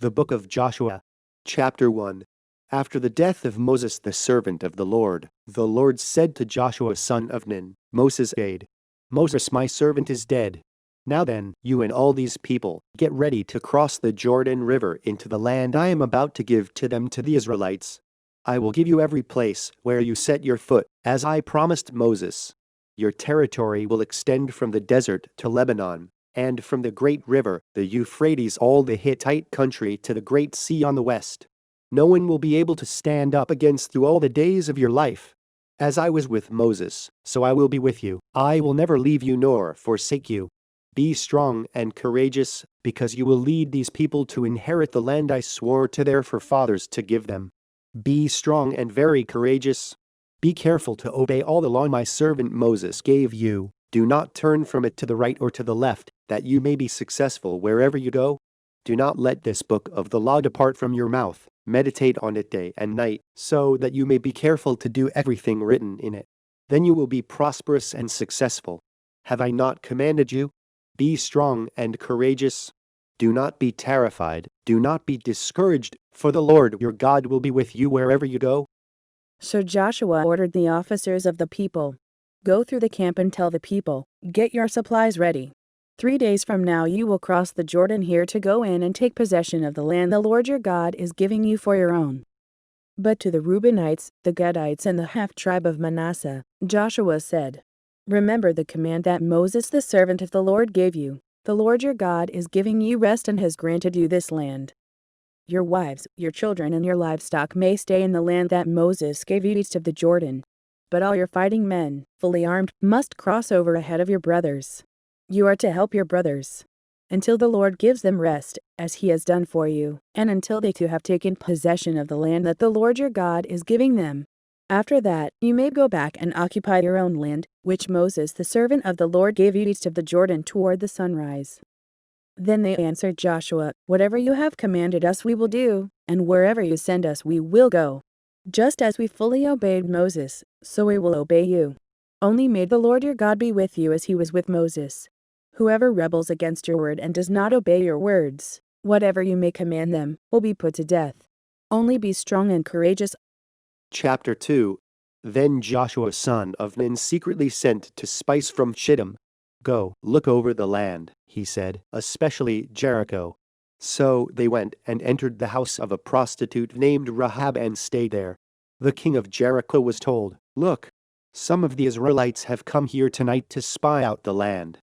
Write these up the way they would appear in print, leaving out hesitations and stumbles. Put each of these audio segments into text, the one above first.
The Book of Joshua, Chapter 1. After the death of Moses the servant of the Lord said to Joshua son of Nun, Moses' aide, Moses my servant is dead. Now then, you and all these people, get ready to cross the Jordan River into the land I am about to give to them, to the Israelites. I will give you every place where you set your foot, as I promised Moses. Your territory will extend from the desert to Lebanon, and from the great river, the Euphrates, all the Hittite country to the great sea on the west. No one will be able to stand up against you all the days of your life. As I was with Moses, so I will be with you. I will never leave you nor forsake you. Be strong and courageous, because you will lead these people to inherit the land I swore to their forefathers to give them. Be strong and very courageous. Be careful to obey all the law my servant Moses gave you. Do not turn from it to the right or to the left, that you may be successful wherever you go. Do not let this book of the law depart from your mouth. Meditate on it day and night, so that you may be careful to do everything written in it. Then you will be prosperous and successful. Have I not commanded you? Be strong and courageous. Do not be terrified, do not be discouraged, for the Lord your God will be with you wherever you go. So Joshua ordered the officers of the people, Go through the camp and tell the people, Get your supplies ready. 3 days from now you will cross the Jordan here to go in and take possession of the land the Lord your God is giving you for your own. But to the Reubenites, the Gadites, and the half-tribe of Manasseh, Joshua said, Remember the command that Moses the servant of the Lord gave you. The Lord your God is giving you rest and has granted you this land. Your wives, your children, and your livestock may stay in the land that Moses gave you east of the Jordan. But all your fighting men, fully armed, must cross over ahead of your brothers. You are to help your brothers until the Lord gives them rest, as he has done for you, and until they too have taken possession of the land that the Lord your God is giving them. After that, you may go back and occupy your own land, which Moses the servant of the Lord gave you east of the Jordan toward the sunrise. Then they answered Joshua, Whatever you have commanded us we will do, and wherever you send us we will go. Just as we fully obeyed Moses, so we will obey you. Only may the Lord your God be with you as he was with Moses. Whoever rebels against your word and does not obey your words, whatever you may command them, will be put to death. Only be strong and courageous. Chapter 2. Then Joshua son of Nun secretly sent to spies from Shittim. Go, look over the land, he said, especially Jericho. So they went and entered the house of a prostitute named Rahab and stayed there. The king of Jericho was told, Look, some of the Israelites have come here tonight to spy out the land.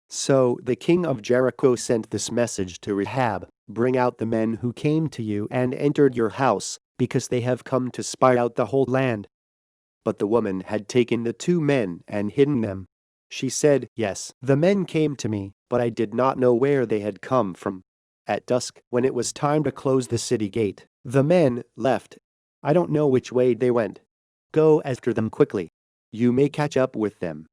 So the king of Jericho sent this message to Rahab, Bring out the men who came to you and entered your house, because they have come to spy out the whole land. But the woman had taken the 2 men and hidden them. She said, Yes, the men came to me, but I did not know where they had come from. At dusk, when it was time to close the city gate, the men left. I don't know which way they went. Go after them quickly. You may catch up with them.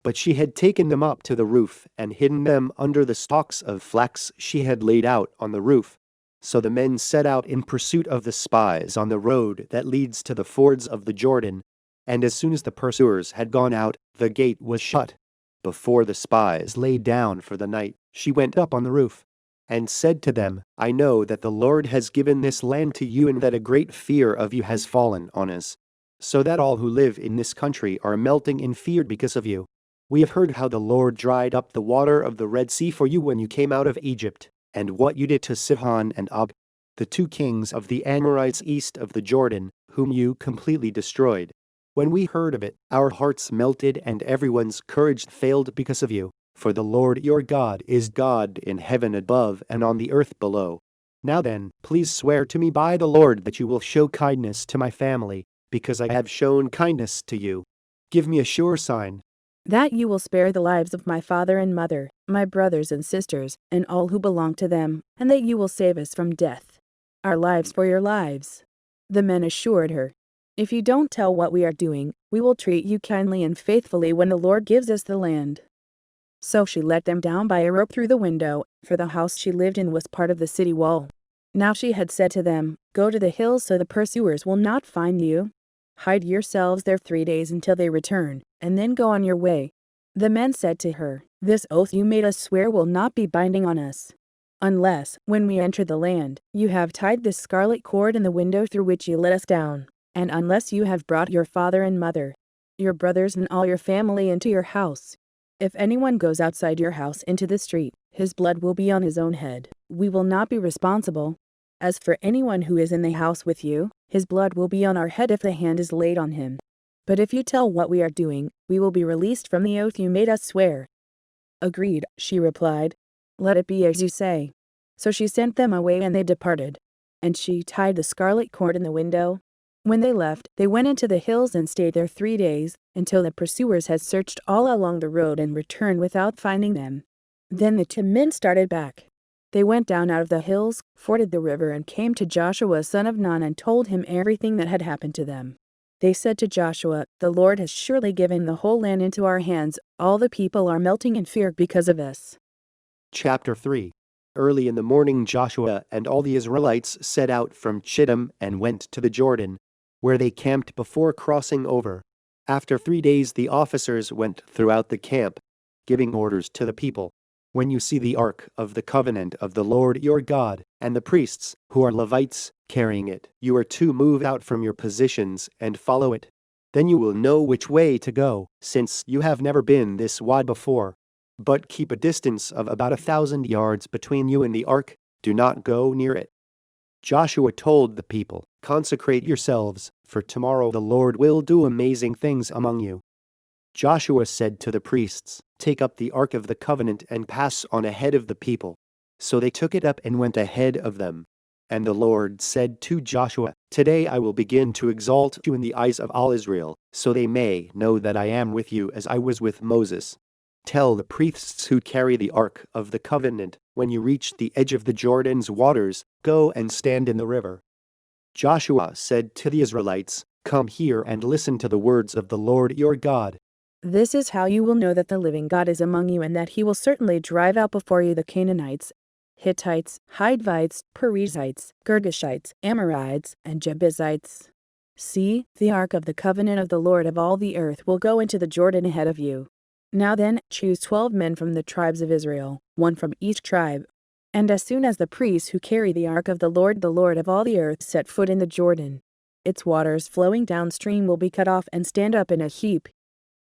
But she had taken them up to the roof and hidden them under the stalks of flax she had laid out on the roof. So the men set out in pursuit of the spies on the road that leads to the fords of the Jordan, and as soon as the pursuers had gone out, the gate was shut. Before the spies lay down for the night, she went up on the roof and said to them, I know that the Lord has given this land to you and that a great fear of you has fallen on us, so that all who live in this country are melting in fear because of you. We have heard how the Lord dried up the water of the Red Sea for you when you came out of Egypt, and what you did to Sihon and Og, the 2 kings of the Amorites east of the Jordan, whom you completely destroyed. When we heard of it, our hearts melted and everyone's courage failed because of you. For the Lord your God is God in heaven above and on the earth below. Now then, please swear to me by the Lord that you will show kindness to my family, because I have shown kindness to you. Give me a sure sign That you will spare the lives of my father and mother, my brothers and sisters, and all who belong to them, and that you will save us from death. Our lives for your lives. The men assured her, If you don't tell what we are doing, we will treat you kindly and faithfully when the Lord gives us the land. So she let them down by a rope through the window, for the house she lived in was part of the city wall. Now she had said to them, Go to the hills so the pursuers will not find you. Hide yourselves there 3 days until they return, and then go on your way. The men said to her, This oath you made us swear will not be binding on us. unless, when we enter the land, you have tied this scarlet cord in the window through which you let us down, and unless you have brought your father and mother, your brothers and all your family into your house. If anyone goes outside your house into the street, his blood will be on his own head. We will not be responsible. As for anyone who is in the house with you, his blood will be on our head if the hand is laid on him. But if you tell what we are doing, we will be released from the oath you made us swear." "Agreed," she replied. "Let it be as you say." So she sent them away and they departed. And she tied the scarlet cord in the window. When they left, they went into the hills and stayed there 3 days, until the pursuers had searched all along the road and returned without finding them. Then the 2 men started back. They went down out of the hills, forded the river, and came to Joshua son of Nun and told him everything that had happened to them. They said to Joshua, "The Lord has surely given the whole land into our hands. All the people are melting in fear because of us." Chapter 3. Early in the morning Joshua and all the Israelites set out from Shittim and went to the Jordan, where they camped before crossing over. After 3 days the officers went throughout the camp, giving orders to the people. "When you see the ark of the covenant of the Lord your God, and the priests, who are Levites, carrying it, you are to move out from your positions and follow it. Then you will know which way to go, since you have never been this wide before. But keep a distance of about 1,000 yards between you and the ark. Do not go near it." Joshua told the people, "Consecrate yourselves, for tomorrow the Lord will do amazing things among you." Joshua said to the priests, "Take up the ark of the covenant and pass on ahead of the people." So they took it up and went ahead of them. And the Lord said to Joshua, "Today I will begin to exalt you in the eyes of all Israel, so they may know that I am with you as I was with Moses. Tell the priests who carry the ark of the covenant, when you reach the edge of the Jordan's waters, go and stand in the river." Joshua said to the Israelites, "Come here and listen to the words of the Lord your God. "This is how you will know that the living God is among you and that he will certainly drive out before you the Canaanites, Hittites, Hivites, Perizzites, Girgashites, Amorites, and Jebusites. See, the ark of the covenant of the Lord of all the earth will go into the Jordan ahead of you. Now then, choose 12 men from the tribes of Israel, 1 from each tribe. And as soon as the priests who carry the ark of the Lord of all the earth, set foot in the Jordan, its waters flowing downstream will be cut off and stand up in a heap."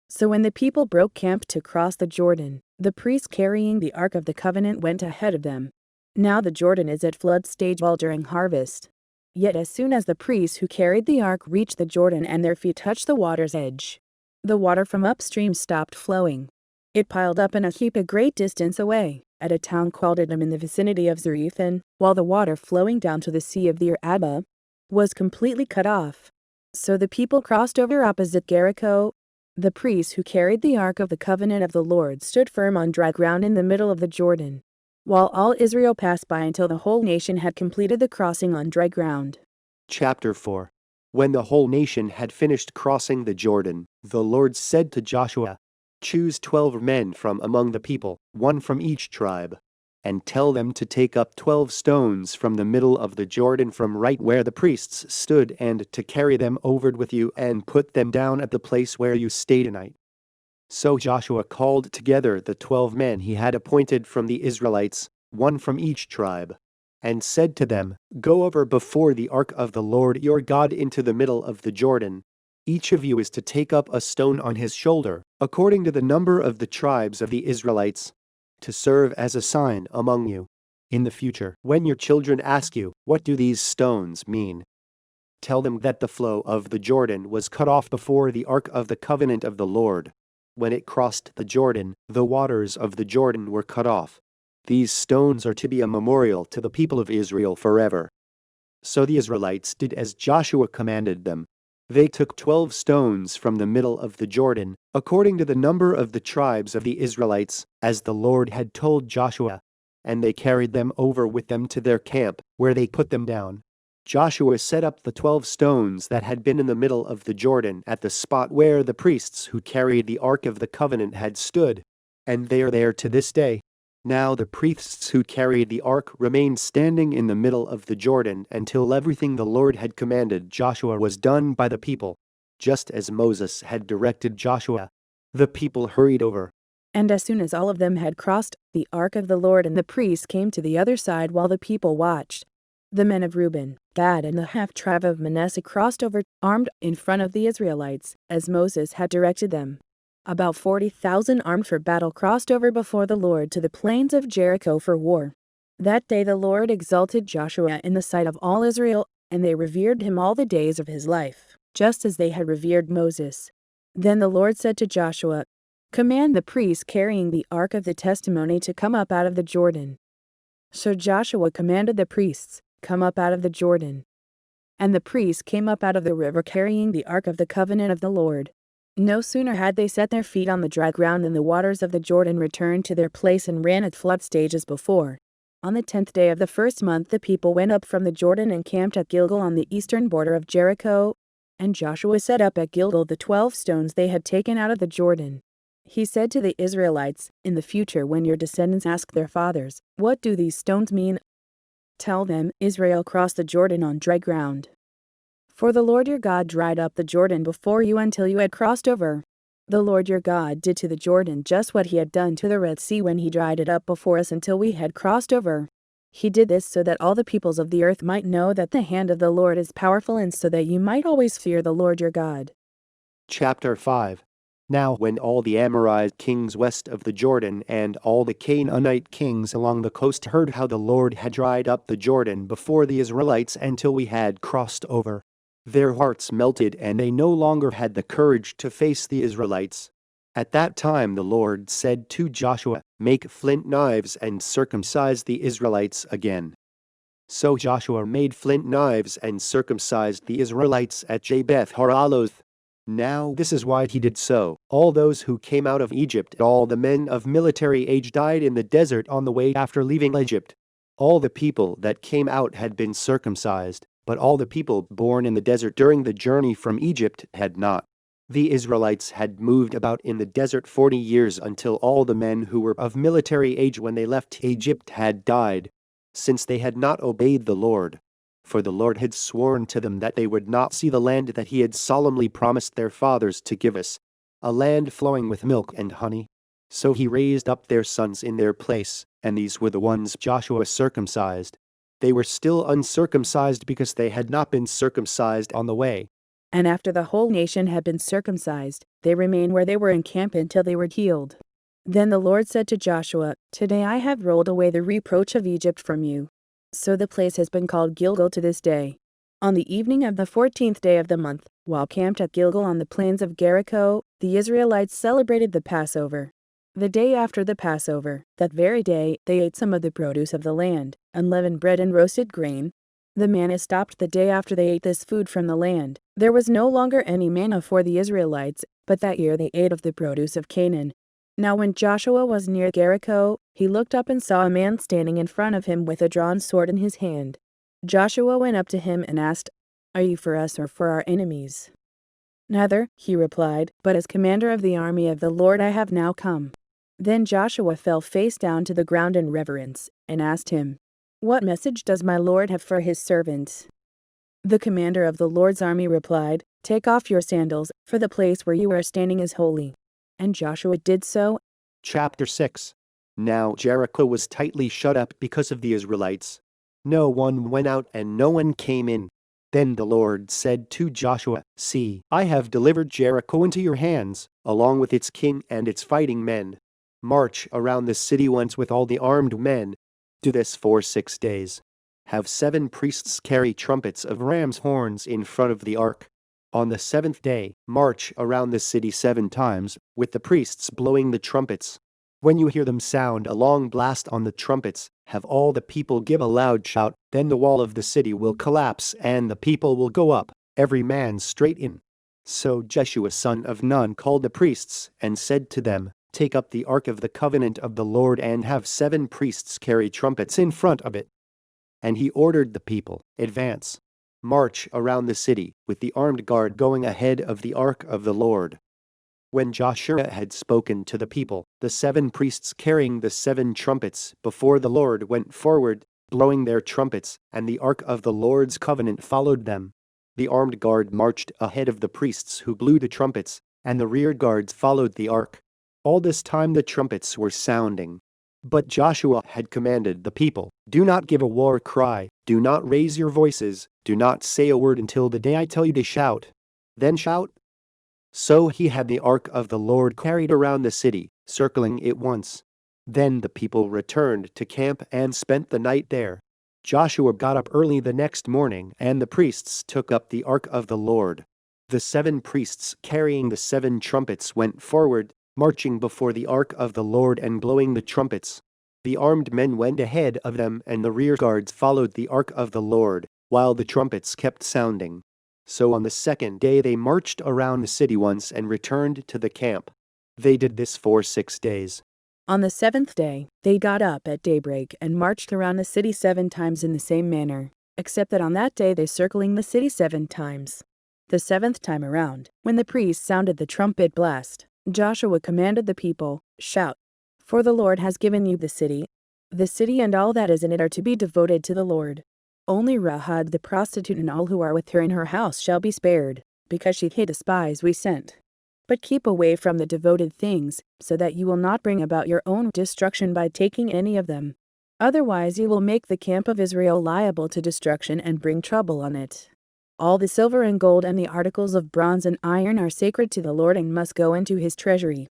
So when the people broke camp to cross the Jordan, the priests carrying the ark of the covenant went ahead of them. Now the Jordan is at flood stage while during harvest. Yet as soon as the priests who carried the ark reached the Jordan and their feet touched the water's edge, the water from upstream stopped flowing. It piled up in a heap a great distance away, at a town called Edom in the vicinity of Zarethan, while the water flowing down to the sea of the Arabah was completely cut off. So the people crossed over opposite Jericho. The priests who carried the ark of the covenant of the Lord stood firm on dry ground in the middle of the Jordan, while all Israel passed by until the whole nation had completed the crossing on dry ground. Chapter 4. When the whole nation had finished crossing the Jordan, the Lord said to Joshua, "Choose 12 men from among the people, 1 from each tribe, and tell them to take up 12 stones from the middle of the Jordan from right where the priests stood, and to carry them over with you and put them down at the place where you stay tonight." So Joshua called together the 12 men he had appointed from the Israelites, 1 from each tribe, and said to them, "Go over before the ark of the Lord your God into the middle of the Jordan. Each of you is to take up a stone on his shoulder, according to the number of the tribes of the Israelites, to serve as a sign among you. In the future, when your children ask you, 'What do these stones mean?' tell them that the flow of the Jordan was cut off before the ark of the covenant of the Lord. When it crossed the Jordan, the waters of the Jordan were cut off. These stones are to be a memorial to the people of Israel forever." So the Israelites did as Joshua commanded them. They took 12 stones from the middle of the Jordan, according to the number of the tribes of the Israelites, as the Lord had told Joshua, and they carried them over with them to their camp, where they put them down. Joshua set up the 12 stones that had been in the middle of the Jordan at the spot where the priests who carried the ark of the covenant had stood, and they are there to this day. Now the priests who carried the ark remained standing in the middle of the Jordan until everything the Lord had commanded Joshua was done by the people, just as Moses had directed Joshua. The people hurried over. And as soon as all of them had crossed, the ark of the Lord and the priests came to the other side while the people watched. The men of Reuben, Gad, and the half-tribe of Manasseh crossed over, armed, in front of the Israelites, as Moses had directed them. About 40,000 armed for battle crossed over before the Lord to the plains of Jericho for war. That day the Lord exalted Joshua in the sight of all Israel, and they revered him all the days of his life, just as they had revered Moses. Then the Lord said to Joshua, "Command the priests carrying the ark of the testimony to come up out of the Jordan." So Joshua commanded the priests, "Come up out of the Jordan." And the priests came up out of the river carrying the ark of the covenant of the Lord. No sooner had they set their feet on the dry ground than the waters of the Jordan returned to their place and ran at flood stage as before. On the 10th day of the first month the people went up from the Jordan and camped at Gilgal on the eastern border of Jericho. And Joshua set up at Gilgal the 12 stones they had taken out of the Jordan. He said to the Israelites, "In the future when your descendants ask their fathers, 'What do these stones mean?' tell them, Israel crossed the Jordan on dry ground. For the Lord your God dried up the Jordan before you until you had crossed over. The Lord your God did to the Jordan just what he had done to the Red Sea when he dried it up before us until we had crossed over. He did this so that all the peoples of the earth might know that the hand of the Lord is powerful and so that you might always fear the Lord your God." Chapter 5. Now when all the Amorite kings west of the Jordan and all the Canaanite kings along the coast heard how the Lord had dried up the Jordan before the Israelites until we had crossed over, their hearts melted and they no longer had the courage to face the Israelites. At that time the Lord said to Joshua, "Make flint knives and circumcise the Israelites again." So Joshua made flint knives and circumcised the Israelites at Jabesh Haraloth. Now this is why he did so. All those who came out of Egypt, all the men of military age died in the desert on the way after leaving Egypt. All the people that came out had been circumcised, but all the people born in the desert during the journey from Egypt had not. The Israelites had moved about in the desert 40 years until all the men who were of military age when they left Egypt had died, since they had not obeyed the Lord. For the Lord had sworn to them that they would not see the land that he had solemnly promised their fathers to give us, a land flowing with milk and honey. So he raised up their sons in their place, and these were the ones Joshua circumcised. They were still uncircumcised because they had not been circumcised on the way. And after the whole nation had been circumcised, they remained where they were encamped until they were healed. Then the Lord said to Joshua, "Today I have rolled away the reproach of Egypt from you." So the place has been called Gilgal to this day. On the evening of the 14th day of the month, while camped at Gilgal on the plains of Jericho, the Israelites celebrated the Passover. The day after the Passover, that very day, they ate some of the produce of the land, unleavened bread and roasted grain. The manna stopped the day after they ate this food from the land. There was no longer any manna for the Israelites, but that year they ate of the produce of Canaan. Now when Joshua was near Jericho, he looked up and saw a man standing in front of him with a drawn sword in his hand. Joshua went up to him and asked, "Are you for us or for our enemies?" "Neither," he replied, "but as commander of the army of the Lord I have now come." Then Joshua fell face down to the ground in reverence, and asked him, "What message does my Lord have for his servant?" The commander of the Lord's army replied, "Take off your sandals, for the place where you are standing is holy." And Joshua did so. Chapter 6. Now Jericho was tightly shut up because of the Israelites. No one went out and no one came in. Then the Lord said to Joshua, "See, I have delivered Jericho into your hands, along with its king and its fighting men. March around the city once with all the armed men. Do this for 6 days. Have 7 priests carry trumpets of ram's horns in front of the ark. On the 7th day, march around the city 7 times, with the priests blowing the trumpets. When you hear them sound a long blast on the trumpets, have all the people give a loud shout, then the wall of the city will collapse and the people will go up, every man straight in." So Jeshua son of Nun called the priests and said to them, "Take up the ark of the covenant of the Lord and have 7 priests carry trumpets in front of it." And he ordered the people, "Advance. March around the city, with the armed guard going ahead of the ark of the Lord." When Joshua had spoken to the people, the 7 priests carrying the 7 trumpets before the Lord went forward, blowing their trumpets, and the ark of the Lord's covenant followed them. The armed guard marched ahead of the priests who blew the trumpets, and the rear guards followed the ark. All this time the trumpets were sounding. But Joshua had commanded the people, "Do not give a war cry, do not raise your voices, do not say a word until the day I tell you to shout. Then shout." So he had the ark of the Lord carried around the city, circling it once. Then the people returned to camp and spent the night there. Joshua got up early the next morning, and the priests took up the ark of the Lord. The 7 priests carrying the 7 trumpets went forward, marching before the ark of the Lord and blowing the trumpets. The armed men went ahead of them, and the rear guards followed the ark of the Lord, while the trumpets kept sounding. So on the 2nd day they marched around the city once and returned to the camp. They did this for 6 days. On the 7th day, they got up at daybreak and marched around the city 7 times in the same manner, except that on that day they circling the city 7 times. The 7th time around, when the priests sounded the trumpet blast, Joshua commanded the people, "Shout, for the Lord has given you the city. The city and all that is in it are to be devoted to the Lord. Only Rahab the prostitute and all who are with her in her house shall be spared, because she hid the spies we sent. But keep away from the devoted things, so that you will not bring about your own destruction by taking any of them. Otherwise you will make the camp of Israel liable to destruction and bring trouble on it. All the silver and gold and the articles of bronze and iron are sacred to the Lord and must go into his treasury."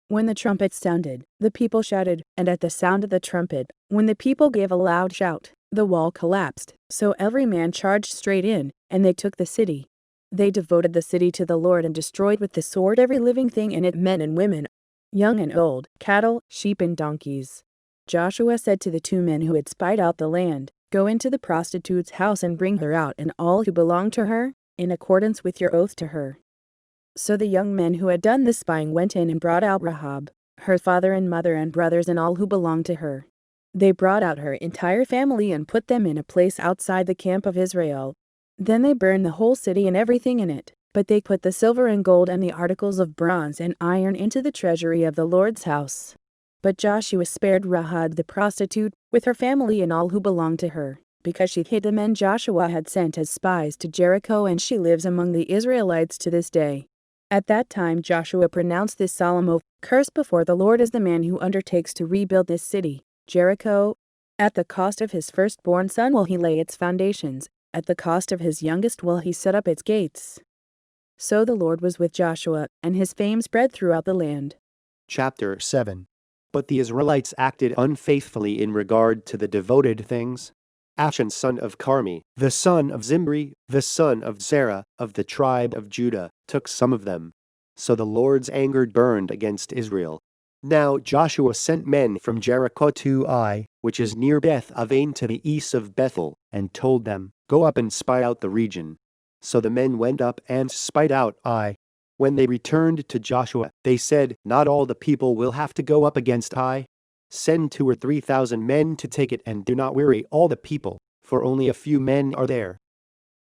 When the trumpet sounded, the people shouted, and at the sound of the trumpet, when the people gave a loud shout, the wall collapsed, so every man charged straight in, and they took the city. They devoted the city to the Lord and destroyed with the sword every living thing in it, men and women, young and old, cattle, sheep and donkeys. Joshua said to the 2 men who had spied out the land, "Go into the prostitute's house and bring her out and all who belong to her, in accordance with your oath to her." So the young men who had done this spying went in and brought out Rahab, her father and mother and brothers and all who belonged to her. They brought out her entire family and put them in a place outside the camp of Israel. Then they burned the whole city and everything in it, but they put the silver and gold and the articles of bronze and iron into the treasury of the Lord's house. But Joshua spared Rahab the prostitute, with her family and all who belonged to her, because she hid the men Joshua had sent as spies to Jericho, and she lives among the Israelites to this day. At that time Joshua pronounced this solemn oath, "Cursed before the Lord is the man who undertakes to rebuild this city, Jericho. At the cost of his firstborn son will he lay its foundations, at the cost of his youngest will he set up its gates." So the Lord was with Joshua, and his fame spread throughout the land. Chapter 7. But the Israelites acted unfaithfully in regard to the devoted things. Achan son of Carmi, the son of Zimri, the son of Zerah, of the tribe of Judah, took some of them. So the Lord's anger burned against Israel. Now Joshua sent men from Jericho to Ai, which is near Beth Aven to the east of Bethel, and told them, "Go up and spy out the region." So the men went up and spied out Ai. When they returned to Joshua, they said, "Not all the people will have to go up against Ai. Send 2,000 or 3,000 men to take it, and do not weary all the people, for only a few men are there."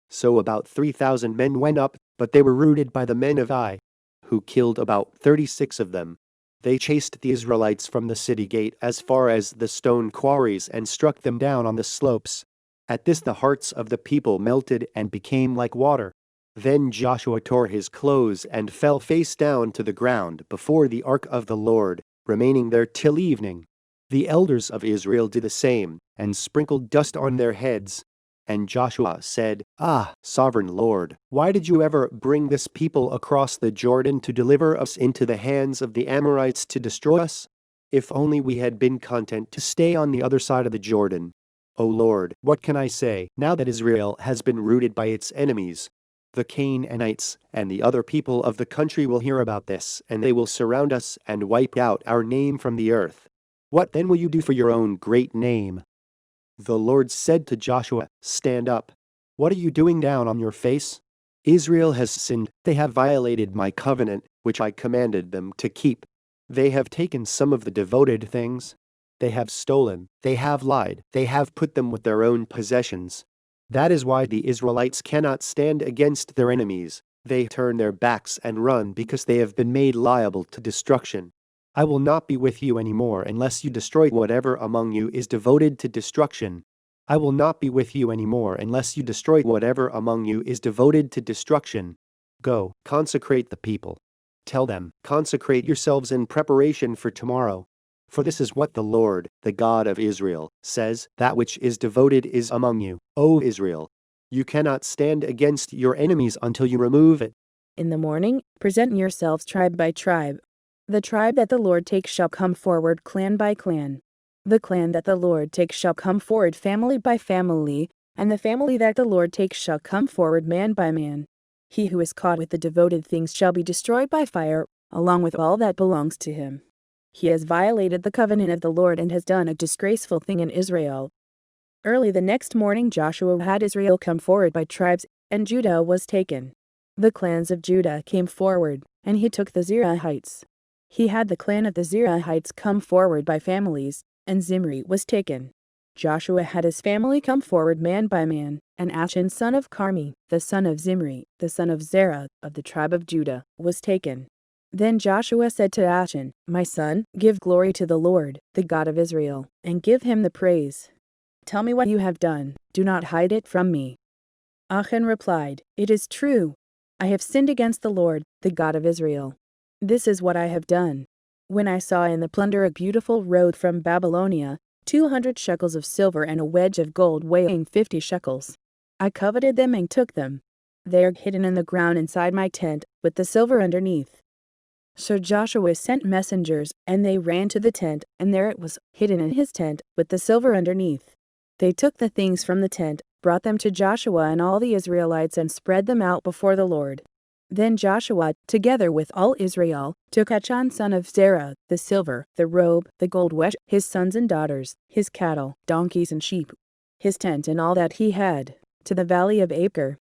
So about 3,000 men went up, but they were routed by the men of Ai, who killed about 36 of them. They chased the Israelites from the city gate as far as the stone quarries and struck them down on the slopes. At this the hearts of the people melted and became like water. Then Joshua tore his clothes and fell face down to the ground before the ark of the Lord, remaining there till evening. The elders of Israel did the same, and sprinkled dust on their heads. And Joshua said, "Ah, sovereign Lord, why did you ever bring this people across the Jordan to deliver us into the hands of the Amorites to destroy us? If only we had been content to stay on the other side of the Jordan. O Lord, what can I say, now that Israel has been routed by its enemies? The Canaanites and the other people of the country will hear about this, and they will surround us and wipe out our name from the earth. What then will you do for your own great name?" The Lord said to Joshua, "Stand up. What are you doing down on your face? Israel has sinned. They have violated my covenant, which I commanded them to keep. They have taken some of the devoted things. They have stolen. They have lied. They have put them with their own possessions. That is why the Israelites cannot stand against their enemies. They turn their backs and run because they have been made liable to destruction. I will not be with you anymore unless you destroy whatever among you is devoted to destruction. I will not be with you anymore unless you destroy whatever among you is devoted to destruction. Go, consecrate the people." Tell them, consecrate yourselves in preparation for tomorrow. For this is what the Lord, the God of Israel, says, that which is devoted is among you, O Israel. You cannot stand against your enemies until you remove it. In the morning, present yourselves tribe by tribe. The tribe that the Lord takes shall come forward clan by clan. The clan that the Lord takes shall come forward family by family, and the family that the Lord takes shall come forward man by man. He who is caught with the devoted things shall be destroyed by fire, along with all that belongs to him. He has violated the covenant of the Lord and has done a disgraceful thing in Israel. Early the next morning Joshua had Israel come forward by tribes, and Judah was taken. The clans of Judah came forward, and he took the Zerahites. He had the clan of the Zerahites come forward by families, and Zimri was taken. Joshua had his family come forward man by man, and Achan son of Carmi, the son of Zimri, the son of Zerah, of the tribe of Judah, was taken. Then Joshua said to Achan, "My son, give glory to the Lord, the God of Israel, and give him the praise. Tell me what you have done, do not hide it from me." Achan replied, "It is true. I have sinned against the Lord, the God of Israel. This is what I have done. When I saw in the plunder a beautiful robe from Babylonia, 200 shekels of silver and a wedge of gold weighing 50 shekels, I coveted them and took them. They are hidden in the ground inside my tent, with the silver underneath." So Joshua sent messengers, and they ran to the tent, and there it was, hidden in his tent, with the silver underneath. They took the things from the tent, brought them to Joshua and all the Israelites, and spread them out before the Lord. Then Joshua, together with all Israel, took Achan son of Zerah, the silver, the robe, the gold wedge, his sons and daughters, his cattle, donkeys and sheep, his tent and all that he had, to the valley of Achor.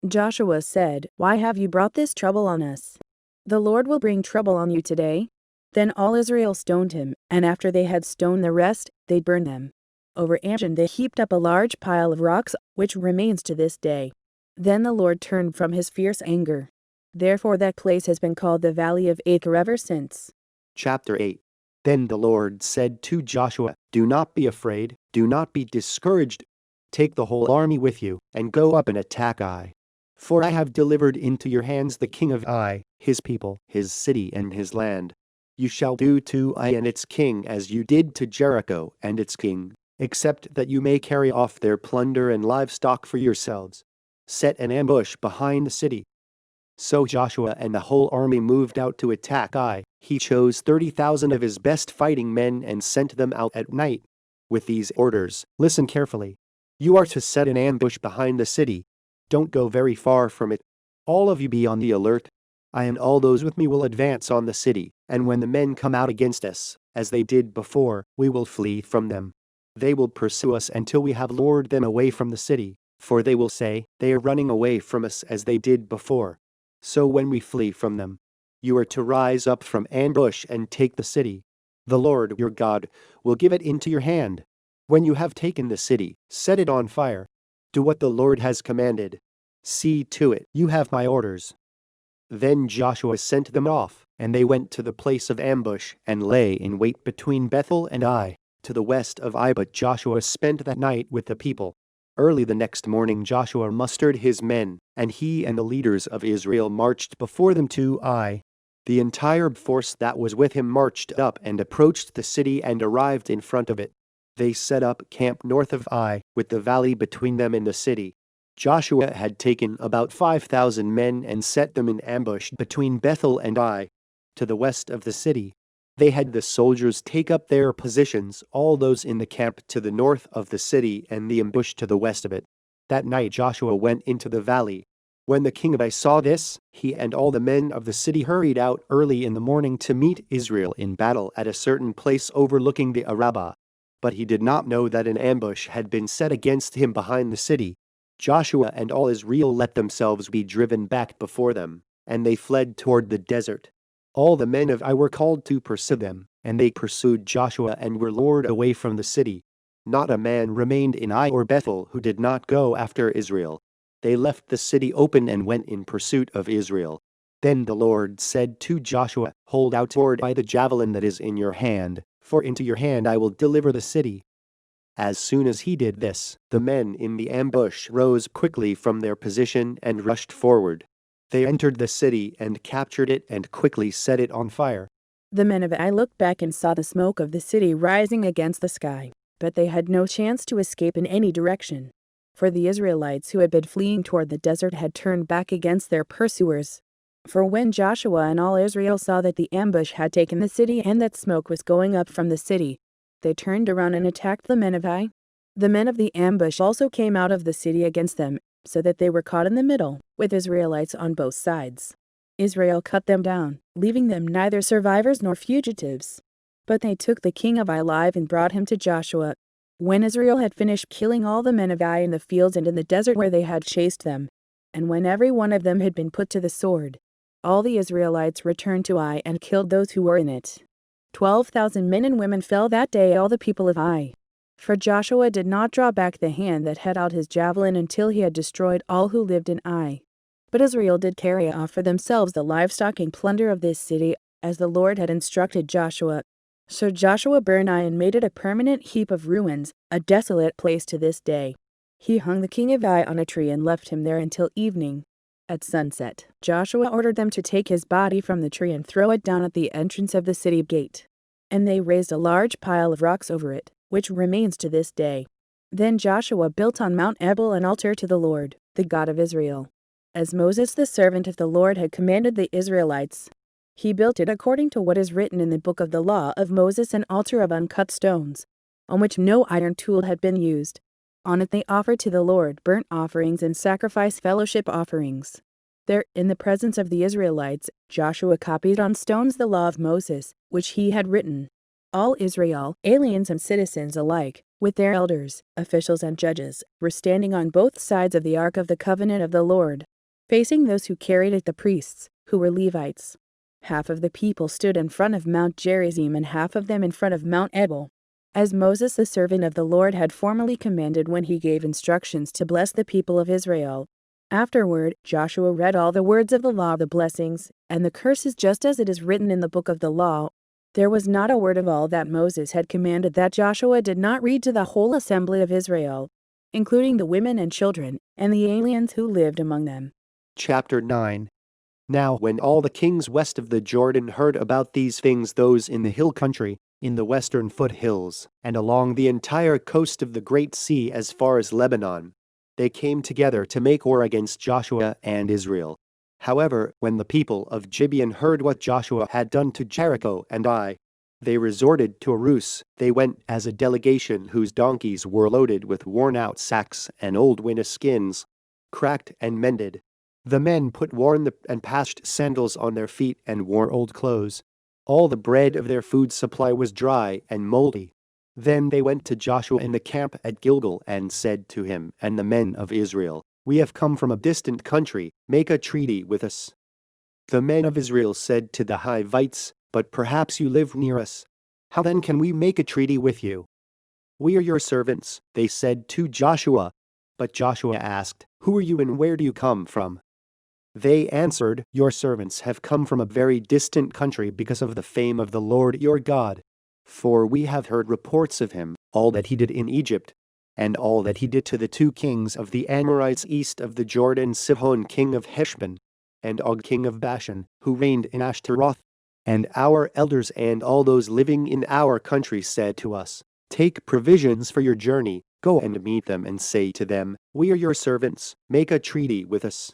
Joshua said, "Why have you brought this trouble on us? The Lord will bring trouble on you today." Then all Israel stoned him, and after they had stoned the rest, they burned them. Over Achan they heaped up a large pile of rocks, which remains to this day. Then the Lord turned from his fierce anger. Therefore that place has been called the Valley of Achor ever since. Chapter 8. Then the Lord said to Joshua, "Do not be afraid, do not be discouraged. Take the whole army with you, and go up and attack Ai. For I have delivered into your hands the king of Ai, his people, his city and his land. You shall do to Ai and its king as you did to Jericho and its king, except that you may carry off their plunder and livestock for yourselves. Set an ambush behind the city." So Joshua and the whole army moved out to attack Ai. He chose 30,000 of his best fighting men and sent them out at night. With these orders, listen carefully. You are to set an ambush behind the city. Don't go very far from it. All of you be on the alert. I and all those with me will advance on the city, and when the men come out against us, as they did before, we will flee from them. They will pursue us until we have lured them away from the city, for they will say, "They are running away from us as they did before." So when we flee from them, you are to rise up from ambush and take the city. The Lord your God will give it into your hand. When you have taken the city, set it on fire. Do what the Lord has commanded. See to it, you have my orders. Then Joshua sent them off, and they went to the place of ambush and lay in wait between Bethel and Ai, to the west of Ai. But Joshua spent that night with the people. Early the next morning Joshua mustered his men, and he and the leaders of Israel marched before them to Ai. The entire force that was with him marched up and approached the city and arrived in front of it. They set up camp north of Ai, with the valley between them and the city. Joshua had taken about 5,000 men and set them in ambush between Bethel and Ai, to the west of the city. They had the soldiers take up their positions, all those in the camp to the north of the city and the ambush to the west of it. That night Joshua went into the valley. When the king of Ai saw this, he and all the men of the city hurried out early in the morning to meet Israel in battle at a certain place overlooking the Arabah. But he did not know that an ambush had been set against him behind the city. Joshua and all Israel let themselves be driven back before them, and they fled toward the desert. All the men of Ai were called to pursue them, and they pursued Joshua and were lured away from the city. Not a man remained in Ai or Bethel who did not go after Israel. They left the city open and went in pursuit of Israel. Then the Lord said to Joshua, "Hold out toward Ai the javelin that is in your hand, for into your hand I will deliver the city." As soon as he did this, the men in the ambush rose quickly from their position and rushed forward. They entered the city and captured it and quickly set it on fire. The men of Ai looked back and saw the smoke of the city rising against the sky, but they had no chance to escape in any direction. For the Israelites who had been fleeing toward the desert had turned back against their pursuers. For when Joshua and all Israel saw that the ambush had taken the city and that smoke was going up from the city, they turned around and attacked the men of Ai. The men of the ambush also came out of the city against them, so that they were caught in the middle, with Israelites on both sides. Israel cut them down, leaving them neither survivors nor fugitives. But they took the king of Ai alive and brought him to Joshua. When Israel had finished killing all the men of Ai in the fields and in the desert where they had chased them, and when every one of them had been put to the sword, all the Israelites returned to Ai and killed those who were in it. 12,000 men and women fell that day, all the people of Ai. For Joshua did not draw back the hand that had out his javelin until he had destroyed all who lived in Ai. But Israel did carry off for themselves the livestock and plunder of this city, as the Lord had instructed Joshua. So Joshua burned Ai and made it a permanent heap of ruins, a desolate place to this day. He hung the king of Ai on a tree and left him there until evening. At sunset, Joshua ordered them to take his body from the tree and throw it down at the entrance of the city gate. And they raised a large pile of rocks over it, which remains to this day. Then Joshua built on Mount Ebal an altar to the Lord, the God of Israel, as Moses the servant of the Lord had commanded the Israelites. He built it according to what is written in the book of the law of Moses, an altar of uncut stones, on which no iron tool had been used. On it they offered to the Lord burnt offerings and sacrificed fellowship offerings. There, in the presence of the Israelites, Joshua copied on stones the law of Moses, which he had written. All Israel, aliens and citizens alike, with their elders, officials and judges, were standing on both sides of the Ark of the Covenant of the Lord, facing those who carried it, the priests, who were Levites. Half of the people stood in front of Mount Gerizim and half of them in front of Mount Ebal, as Moses the servant of the Lord had formerly commanded when he gave instructions to bless the people of Israel. Afterward, Joshua read all the words of the law, the blessings, and the curses, just as it is written in the book of the law. There was not a word of all that Moses had commanded that Joshua did not read to the whole assembly of Israel, including the women and children, and the aliens who lived among them. Chapter 9. Now when all the kings west of the Jordan heard about these things, those in the hill country, in the western foothills, and along the entire coast of the Great Sea as far as Lebanon, they came together to make war against Joshua and Israel. However, when the people of Gibeon heard what Joshua had done to Jericho and Ai, they resorted to a ruse. They went as a delegation whose donkeys were loaded with worn-out sacks and old wineskins, cracked and mended. The men put worn and patched sandals on their feet and wore old clothes. All the bread of their food supply was dry and moldy. Then they went to Joshua in the camp at Gilgal and said to him and the men of Israel, "We have come from a distant country, make a treaty with us." The men of Israel said to the Hivites, "But perhaps you live near us. How then can we make a treaty with you?" "We are your servants," they said to Joshua. But Joshua asked, "Who are you and where do you come from?" They answered, "Your servants have come from a very distant country because of the fame of the Lord your God. For we have heard reports of him, all that he did in Egypt, and all that he did to the two kings of the Amorites east of the Jordan, Sihon king of Heshbon, and Og king of Bashan, who reigned in Ashtaroth. And our elders and all those living in our country said to us, 'Take provisions for your journey, go and meet them and say to them, "We are your servants, make a treaty with us."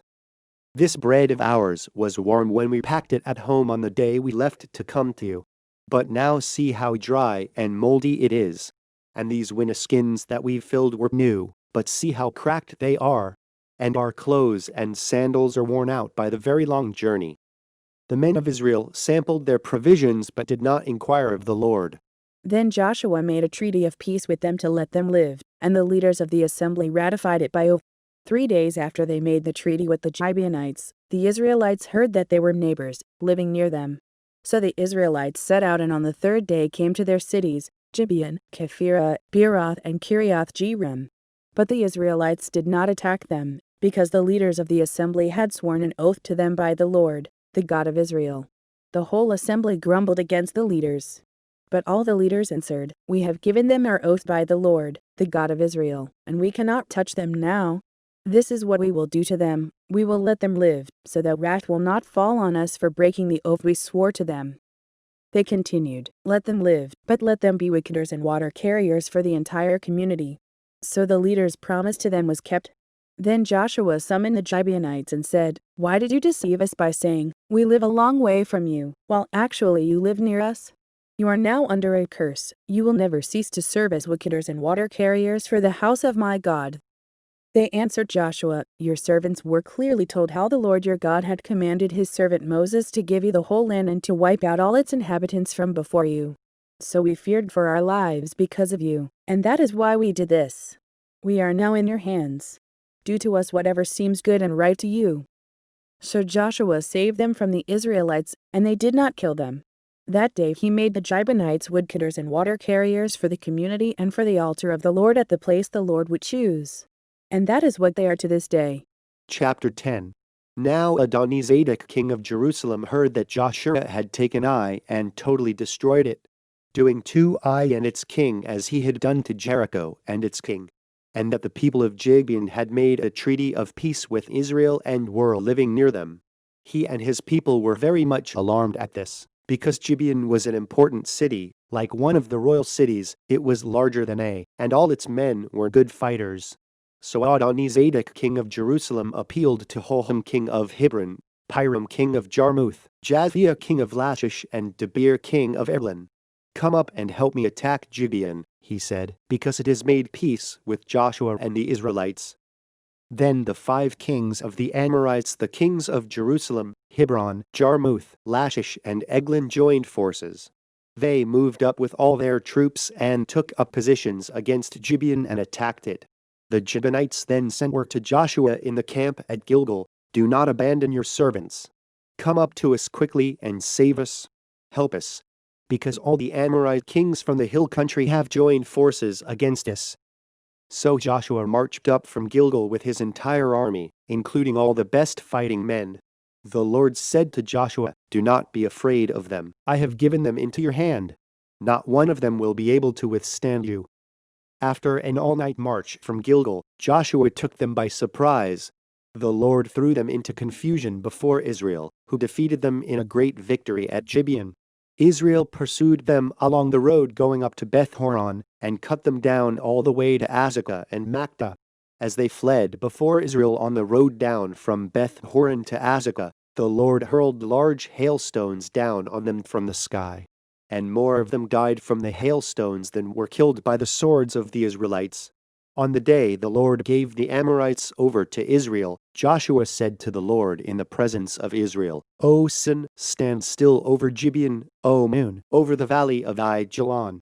This bread of ours was warm when we packed it at home on the day we left to come to you. But now see how dry and moldy it is. And these wineskins that we filled were new, but see how cracked they are. And our clothes and sandals are worn out by the very long journey." The men of Israel sampled their provisions but did not inquire of the Lord. Then Joshua made a treaty of peace with them to let them live, and the leaders of the assembly ratified it by oath. 3 days after they made the treaty with the Gibeonites, the Israelites heard that they were neighbors, living near them. So the Israelites set out and on the 3rd day came to their cities, Gibeon, Kephirah, Beeroth, and Kiriath Jearim. But the Israelites did not attack them, because the leaders of the assembly had sworn an oath to them by the Lord, the God of Israel. The whole assembly grumbled against the leaders. But all the leaders answered, "We have given them our oath by the Lord, the God of Israel, and we cannot touch them now." This is what we will do to them. We will let them live, so that wrath will not fall on us for breaking the oath we swore to them." They continued, "Let them live, but let them be wickeders and water carriers for the entire community." So the leader's promise to them was kept. Then Joshua summoned the Gibeonites and said, "Why did you deceive us by saying, 'We live a long way from you,' while actually you live near us? You are now under a curse. You will never cease to serve as wickeders and water carriers for the house of my God." They answered Joshua, "Your servants were clearly told how the Lord your God had commanded his servant Moses to give you the whole land and to wipe out all its inhabitants from before you. So we feared for our lives because of you, and that is why we did this. We are now in your hands. Do to us whatever seems good and right to you." So Joshua saved them from the Israelites, and they did not kill them. That day he made the Gibeonites woodcutters and water carriers for the community and for the altar of the Lord at the place the Lord would choose. And that is what they are to this day. Chapter 10. Now Adonizedek king of Jerusalem heard that Joshua had taken Ai and totally destroyed it, doing to Ai and its king as he had done to Jericho and its king, and that the people of Gibeon had made a treaty of peace with Israel and were living near them. He and his people were very much alarmed at this, because Gibeon was an important city, like one of the royal cities. It was larger than Ai, and all its men were good fighters. So Adonizedek king of Jerusalem appealed to Hoham king of Hebron, Piram king of Jarmuth, Jaziah king of Lachish, and Debir king of Eglon. "Come up and help me attack Gibeon," he said, "because it has made peace with Joshua and the Israelites." Then the 5 kings of the Amorites, the kings of Jerusalem, Hebron, Jarmuth, Lachish, and Eglon, joined forces. They moved up with all their troops and took up positions against Gibeon and attacked it. The Gibeonites then sent word to Joshua in the camp at Gilgal, "Do not abandon your servants. Come up to us quickly and save us. Help us, because all the Amorite kings from the hill country have joined forces against us." So Joshua marched up from Gilgal with his entire army, including all the best fighting men. The Lord said to Joshua, "Do not be afraid of them. I have given them into your hand. Not one of them will be able to withstand you." After an all-night march from Gilgal, Joshua took them by surprise. The Lord threw them into confusion before Israel, who defeated them in a great victory at Gibeon. Israel pursued them along the road going up to Beth-horon, and cut them down all the way to Azekah and Makdah. As they fled before Israel on the road down from Beth-horon to Azekah, the Lord hurled large hailstones down on them from the sky. And more of them died from the hailstones than were killed by the swords of the Israelites. On the day the Lord gave the Amorites over to Israel, Joshua said to the Lord in the presence of Israel, "O sun, stand still over Gibeon, O moon, over the valley of Aijalon."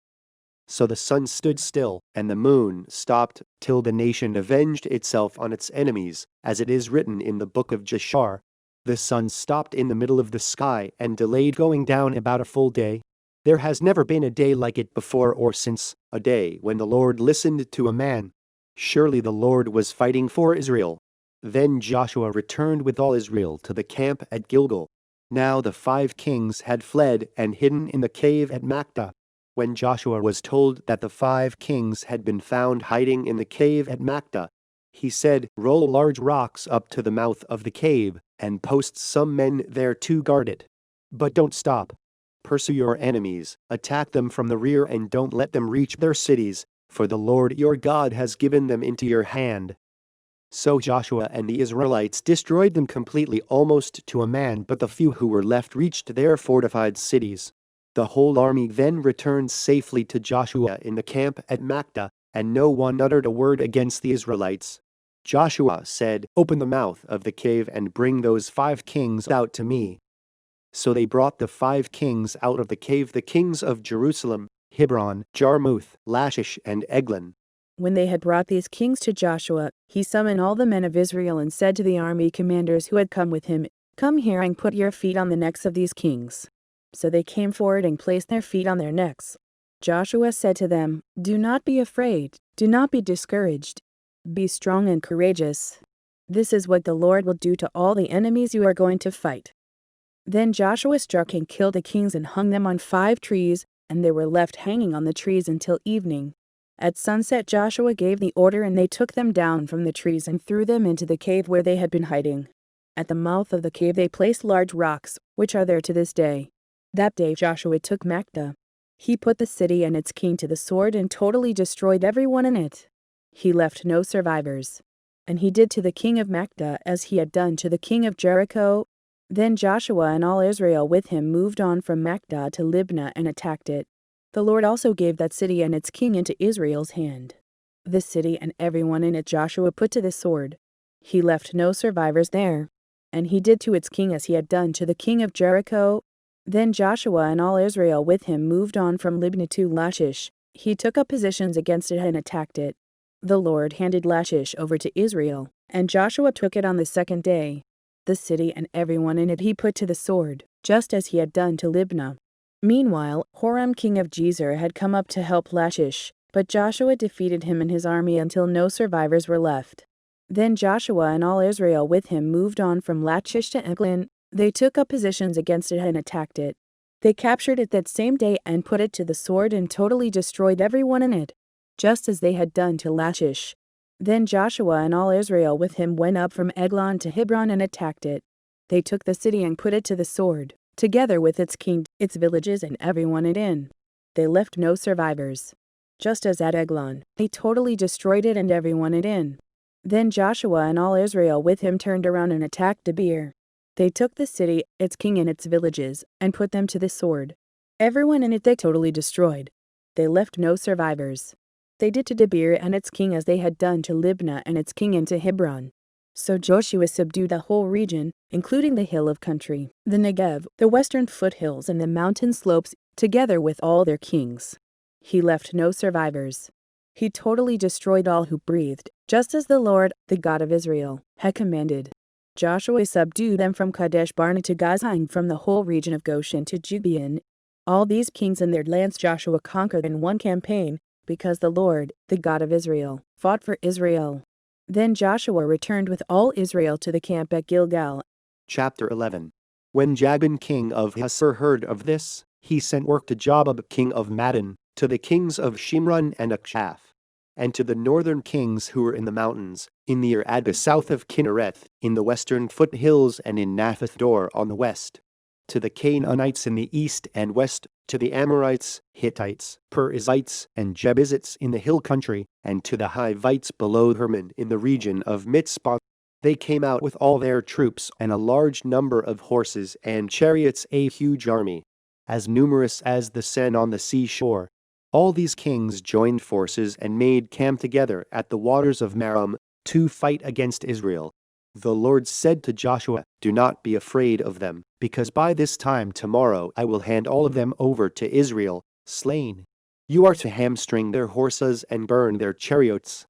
So the sun stood still, and the moon stopped, till the nation avenged itself on its enemies, as it is written in the book of Jashar. The sun stopped in the middle of the sky and delayed going down about a full day. There has never been a day like it before or since, a day when the Lord listened to a man. Surely the Lord was fighting for Israel. Then Joshua returned with all Israel to the camp at Gilgal. Now the 5 kings had fled and hidden in the cave at Makdah. When Joshua was told that the 5 kings had been found hiding in the cave at Makdah, he said, "Roll large rocks up to the mouth of the cave, and post some men there to guard it. But don't stop. Pursue your enemies, attack them from the rear, and don't let them reach their cities, for the Lord your God has given them into your hand." So Joshua and the Israelites destroyed them completely, almost to a man, but the few who were left reached their fortified cities. The whole army then returned safely to Joshua in the camp at Makdah, and no one uttered a word against the Israelites. Joshua said, "Open the mouth of the cave and bring those 5 kings out to me." So they brought the 5 kings out of the cave, the kings of Jerusalem, Hebron, Jarmuth, Lachish, and Eglon. When they had brought these kings to Joshua, he summoned all the men of Israel and said to the army commanders who had come with him, "Come here and put your feet on the necks of these kings." So they came forward and placed their feet on their necks. Joshua said to them, "Do not be afraid, do not be discouraged. Be strong and courageous. This is what the Lord will do to all the enemies you are going to fight." Then Joshua struck and killed the kings and hung them on 5 trees, and they were left hanging on the trees until evening. At sunset Joshua gave the order, and they took them down from the trees and threw them into the cave where they had been hiding. At the mouth of the cave they placed large rocks, which are there to this day. That day Joshua took Makkedah. He put the city and its king to the sword and totally destroyed everyone in it. He left no survivors. And he did to the king of Makkedah as he had done to the king of Jericho. Then Joshua and all Israel with him moved on from Makkedah to Libnah and attacked it. The Lord also gave that city and its king into Israel's hand. The city and everyone in it Joshua put to the sword. He left no survivors there. And he did to its king as he had done to the king of Jericho. Then Joshua and all Israel with him moved on from Libnah to Lachish. He took up positions against it and attacked it. The Lord handed Lachish over to Israel, and Joshua took it on the second day. The city and everyone in it he put to the sword, just as he had done to Libnah. Meanwhile, Horam king of Gezer had come up to help Lachish, but Joshua defeated him and his army until no survivors were left. Then Joshua and all Israel with him moved on from Lachish to Eglon. They took up positions against it and attacked it. They captured it that same day and put it to the sword and totally destroyed everyone in it, just as they had done to Lachish. Then Joshua and all Israel with him went up from Eglon to Hebron and attacked it. They took the city and put it to the sword, together with its king, its villages and everyone in it. They left no survivors. Just as at Eglon, they totally destroyed it and everyone in it. Then Joshua and all Israel with him turned around and attacked Debir. They took the city, its king and its villages, and put them to the sword. Everyone in it they totally destroyed. They left no survivors. They did to Debir and its king as they had done to Libnah and its king and to Hebron. So Joshua subdued the whole region, including the hill of country, the Negev, the western foothills and the mountain slopes, together with all their kings. He left no survivors. He totally destroyed all who breathed, just as the Lord, the God of Israel, had commanded. Joshua subdued them from Kadesh Barnea to Gaza and from the whole region of Goshen to Gibeon. All these kings and their lands Joshua conquered in one campaign, because the Lord, the God of Israel, fought for Israel. Then Joshua returned with all Israel to the camp at Gilgal. Chapter 11. When Jabin king of Hazor heard of this, he sent word to Jobab king of Madon, to the kings of Shimron and Akshaph, and to the northern kings who were in the mountains, in the Adda south of Kinnereth, in the western foothills and in Naphath Dor on the west, to the Canaanites in the east and west, to the Amorites, Hittites, Perizzites, and Jebusites in the hill country, and to the Hivites below Hermon in the region of Mitzpah. They came out with all their troops and a large number of horses and chariots, a huge army, as numerous as the sand on the seashore. All these kings joined forces and made camp together at the waters of Merom to fight against Israel. The Lord said to Joshua, "Do not be afraid of them, because by this time tomorrow I will hand all of them over to Israel, slain. You are to hamstring their horses and burn their chariots."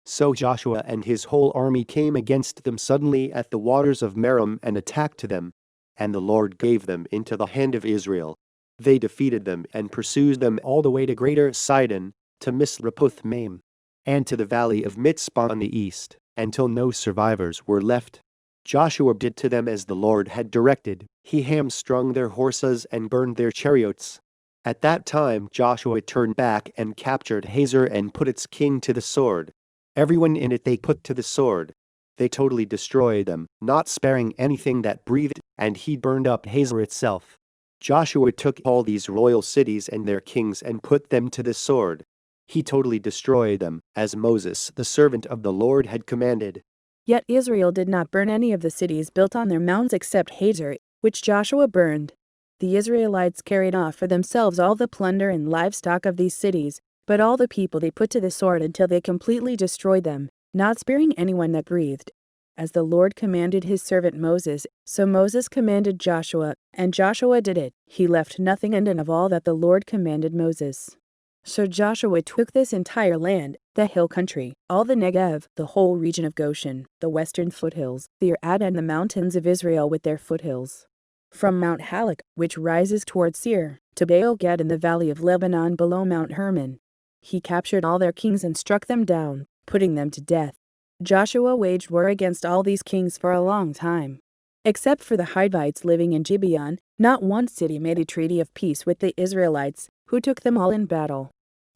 So Joshua and his whole army came against them suddenly at the waters of Merom and attacked them, and the Lord gave them into the hand of Israel. They defeated them and pursued them all the way to Greater Sidon, to Misrephoth-maim, and to the valley of Mitzpah on the east, until no survivors were left. Joshua did to them as the Lord had directed. He hamstrung their horses and burned their chariots. At that time Joshua turned back and captured Hazor and put its king to the sword. Everyone in it they put to the sword. They totally destroyed them, not sparing anything that breathed, and he burned up Hazor itself. Joshua took all these royal cities and their kings and put them to the sword. He totally destroyed them, as Moses, the servant of the Lord, had commanded. Yet Israel did not burn any of the cities built on their mountains except Hazor, which Joshua burned. The Israelites carried off for themselves all the plunder and livestock of these cities, but all the people they put to the sword until they completely destroyed them, not sparing anyone that breathed. As the Lord commanded his servant Moses, so Moses commanded Joshua, and Joshua did it. He left nothing undone of all that the Lord commanded Moses. So Joshua took this entire land, the hill country, all the Negev, the whole region of Goshen, the western foothills, the Arad and the mountains of Israel with their foothills. From Mount Halak, which rises toward Seir, to Baal-Gad in the valley of Lebanon below Mount Hermon. He captured all their kings and struck them down, putting them to death. Joshua waged war against all these kings for a long time. Except for the Hivites living in Gibeon, not one city made a treaty of peace with the Israelites, who took them all in battle.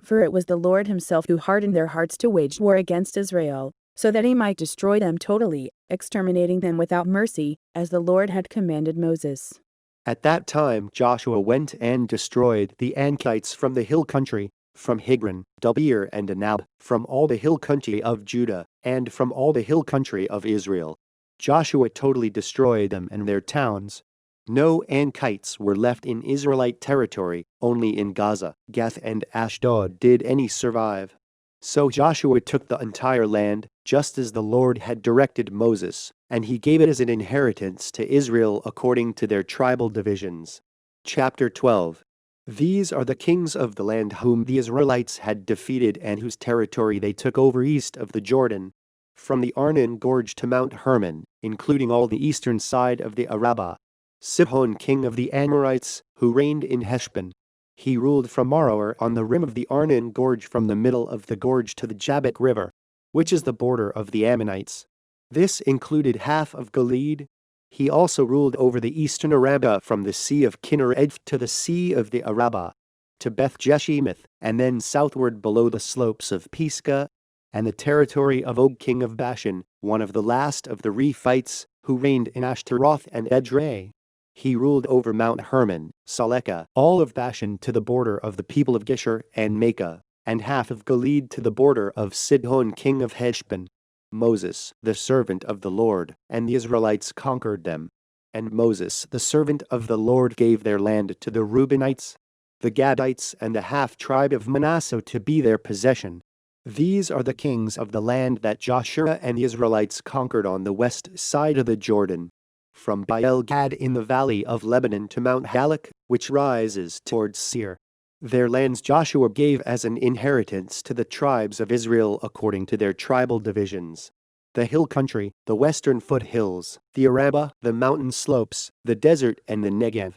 For it was the Lord himself who hardened their hearts to wage war against Israel, so that he might destroy them totally, exterminating them without mercy, as the Lord had commanded Moses. At that time Joshua went and destroyed the Anakites from the hill country, from Higron, Debir and Anab, from all the hill country of Judah, and from all the hill country of Israel. Joshua totally destroyed them and their towns. No Anakites were left in Israelite territory, only in Gaza, Gath and Ashdod did any survive. So Joshua took the entire land, just as the Lord had directed Moses, and he gave it as an inheritance to Israel according to their tribal divisions. Chapter 12. These are the kings of the land whom the Israelites had defeated and whose territory they took over east of the Jordan, from the Arnon Gorge to Mount Hermon, including all the eastern side of the Arabah. Sihon king of the Amorites, who reigned in Heshbon. He ruled from Aroer on the rim of the Arnon Gorge from the middle of the gorge to the Jabbok River, which is the border of the Ammonites. This included half of Gilead. He also ruled over the eastern Arabah from the Sea of Kinnereth to the Sea of the Arabah, to Beth Jeshimoth, and then southward below the slopes of Pisgah, and the territory of Og king of Bashan, one of the last of the Rephites, who reigned in Ashtaroth and Edrei. He ruled over Mount Hermon, Salekah, all of Bashan to the border of the people of Geshur and Makah, and half of Gilead to the border of Sihon king of Heshbon. Moses, the servant of the Lord, and the Israelites conquered them. And Moses, the servant of the Lord, gave their land to the Reubenites, the Gadites, and the half-tribe of Manasseh to be their possession. These are the kings of the land that Joshua and the Israelites conquered on the west side of the Jordan, from Baal-Gad in the valley of Lebanon to Mount Halak, which rises towards Seir. Their lands Joshua gave as an inheritance to the tribes of Israel according to their tribal divisions: the hill country, the western foothills, the Arabah, the mountain slopes, the desert, and the Negev.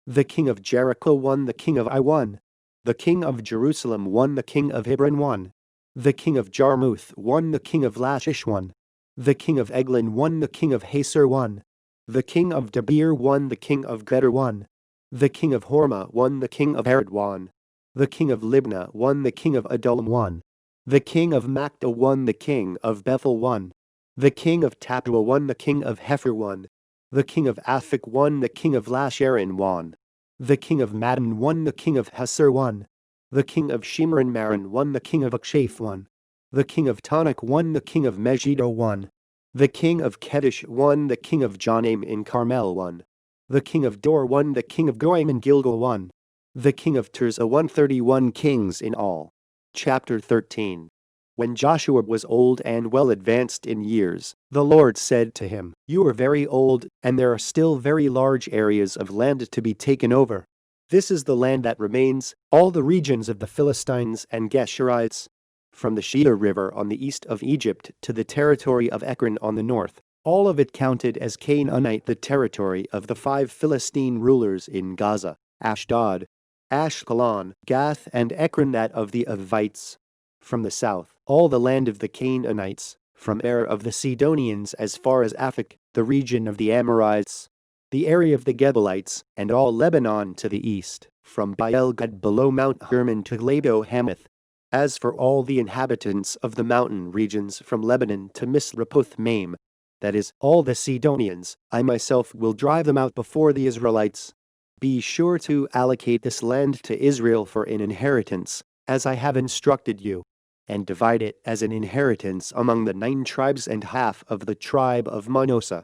The king of Jericho won, the king of Ai won. The king of Jerusalem won, the king of Hebron won. The king of Jarmuth won, the king of Lachish won. The king of Eglon won, the king of Hasor won. The king of Debir won, the king of Geder won. The king of Hormah won, the king of Arad won. The king of Libnah won, the king of Adullam won. The king of Makdah won, the king of Bethel won. The king of Tapua won, the king of Hepher won. The king of Aphek won, the king of Lasharon won. The king of Madon won, the king of Hasor won. The king of Shimron Maron won, the king of Akshaph won. The king of Tanakh won, the king of Megiddo won. The king of Kedesh won, the king of Jonaim in Carmel won. The king of Dor won, the king of Goim in Gilgal won. The king of Tirzah won, 31 kings in all. Chapter 13. When Joshua was old and well advanced in years, the Lord said to him, "You are very old, and there are still very large areas of land to be taken over. This is the land that remains, all the regions of the Philistines and Geshurites, from the Sheba River on the east of Egypt to the territory of Ekron on the north, all of it counted as Canaanite, the territory of the 5 Philistine rulers in Gaza, Ashdod, Ashkelon, Gath, and Ekron, that of the Avites. From the south, all the land of the Canaanites, from Ar of the Sidonians as far as Aphek, the region of the Amorites, the area of the Gebalites, and all Lebanon to the east, from Baal-Gad below Mount Hermon to Labo Hamath. As for all the inhabitants of the mountain regions from Lebanon to Misrapoth Maim, that is, all the Sidonians, I myself will drive them out before the Israelites. Be sure to allocate this land to Israel for an inheritance, as I have instructed you, and divide it as an inheritance among the 9 tribes and half of the tribe of Manasseh.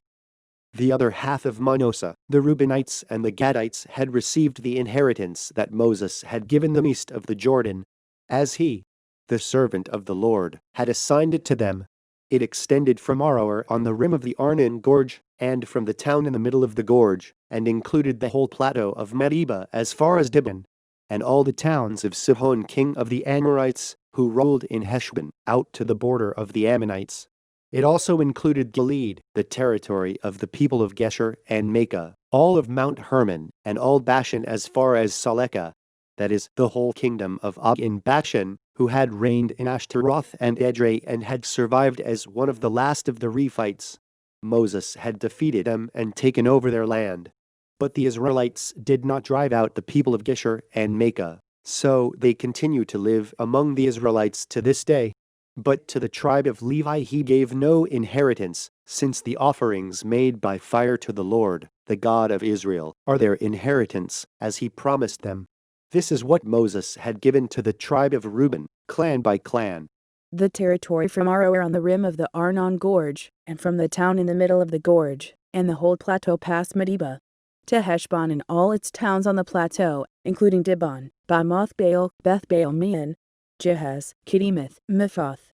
The other half of Manasseh, the Reubenites and the Gadites, had received the inheritance that Moses had given them east of the Jordan, as he, the servant of the Lord, had assigned it to them. It extended from Aroer on the rim of the Arnon Gorge, and from the town in the middle of the gorge, and included the whole plateau of Medeba as far as Dibon, and all the towns of Sihon king of the Amorites, who ruled in Heshbon, out to the border of the Ammonites. It also included Gilead, the territory of the people of Geshur and Makah, all of Mount Hermon, and all Bashan as far as Salekah, that is, the whole kingdom of Og in Bashan, who had reigned in Ashtaroth and Edrei and had survived as one of the last of the Rephites. Moses had defeated them and taken over their land. But the Israelites did not drive out the people of Geshur and Makah, So they continue to live among the Israelites to this day. But to the tribe of Levi he gave no inheritance, since the offerings made by fire to the Lord, the God of Israel, are their inheritance, as he promised them. This is what Moses had given to the tribe of Reuben, clan by clan. The territory from Aroer on the rim of the Arnon Gorge, and from the town in the middle of the gorge, and the whole plateau past Medeba, to Heshbon and all its towns on the plateau, including Dibon, Bamoth Baal, Beth Baal Meon, Jehaz, Kedemoth, Mephoth,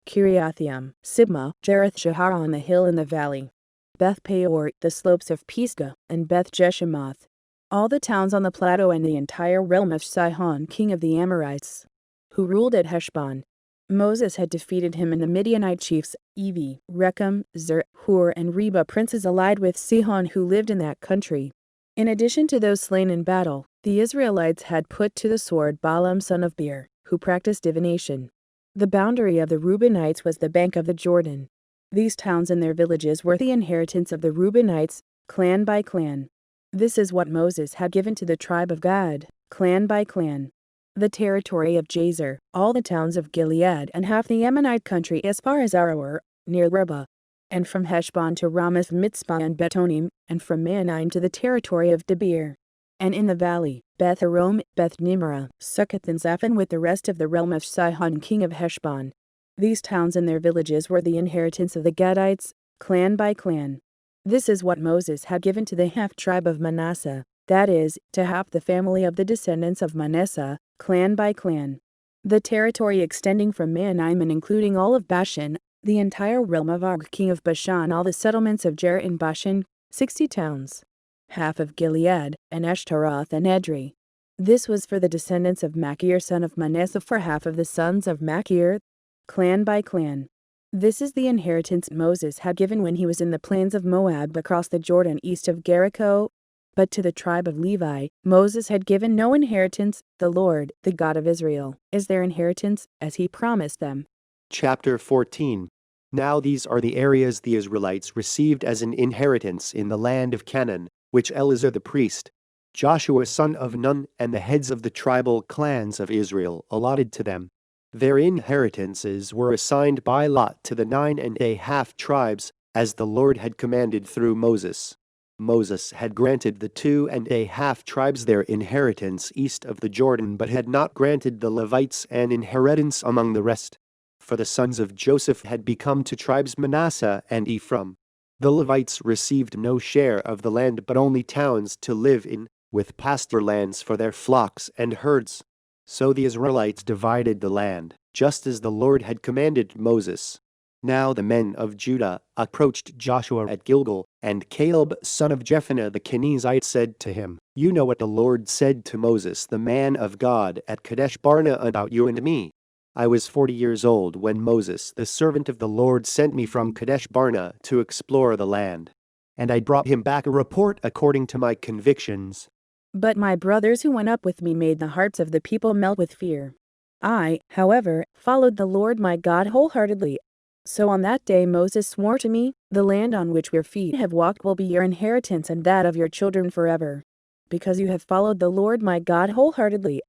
Kiriathaim, Sibmah, Jereth Shahar on the hill in the valley, Beth Peor, the slopes of Pisgah, and Beth Jeshemoth, all the towns on the plateau and the entire realm of Sihon king of the Amorites, who ruled at Heshbon. Moses had defeated him and the Midianite chiefs, Evi, Rechem, Zur, Hur and Reba princes allied with Sihon who lived in that country. In addition to those slain in battle, the Israelites had put to the sword Balaam son of Beor, who practiced divination. The boundary of the Reubenites was the bank of the Jordan. These towns and their villages were the inheritance of the Reubenites, clan by clan. This is what Moses had given to the tribe of Gad, clan by clan. The territory of Jazer, all the towns of Gilead and half the Ammonite country as far as Aroer, near Reba, and from Heshbon to Ramoth Mitzpah and Betonim, and from Mahanaim to the territory of Debir. And in the valley, Beth Arom, Beth Nimrah, Succoth and Zaphon with the rest of the realm of Sihon king of Heshbon. These towns and their villages were the inheritance of the Gadites, clan by clan. This is what Moses had given to the half-tribe of Manasseh, that is, to half the family of the descendants of Manasseh, clan by clan. The territory extending from Mahanaim and including all of Bashan, the entire realm of Og king of Bashan, all the settlements of Jer in Bashan, 60 towns. Half of Gilead, and Ashtaroth and Edrei. This was for the descendants of Machir son of Manasseh for half of the sons of Machir, clan by clan. This is the inheritance Moses had given when he was in the plains of Moab across the Jordan east of Jericho. But to the tribe of Levi, Moses had given no inheritance. The Lord, the God of Israel, is their inheritance, as he promised them. Chapter 14. Now these are the areas the Israelites received as an inheritance in the land of Canaan, which Eleazar the priest, Joshua son of Nun, and the heads of the tribal clans of Israel allotted to them. Their inheritances were assigned by lot to the 9½ tribes, as the Lord had commanded through Moses. Moses had granted the 2½ tribes their inheritance east of the Jordan, but had not granted the Levites an inheritance among the rest. For the sons of Joseph had become to tribes Manasseh and Ephraim. The Levites received no share of the land but only towns to live in, with pasture lands for their flocks and herds. So the Israelites divided the land, just as the Lord had commanded Moses. Now the men of Judah approached Joshua at Gilgal, and Caleb son of Jephunneh the Kenizzite said to him, "You know what the Lord said to Moses the man of God at Kadesh Barnea about you and me. I was 40 years old when Moses, the servant of the Lord, sent me from Kadesh Barnea to explore the land. And I brought him back a report according to my convictions. But my brothers who went up with me made the hearts of the people melt with fear. I, however, followed the Lord my God wholeheartedly. So on that day Moses swore to me, the land on which your feet have walked will be your inheritance and that of your children forever, because you have followed the Lord my God wholeheartedly.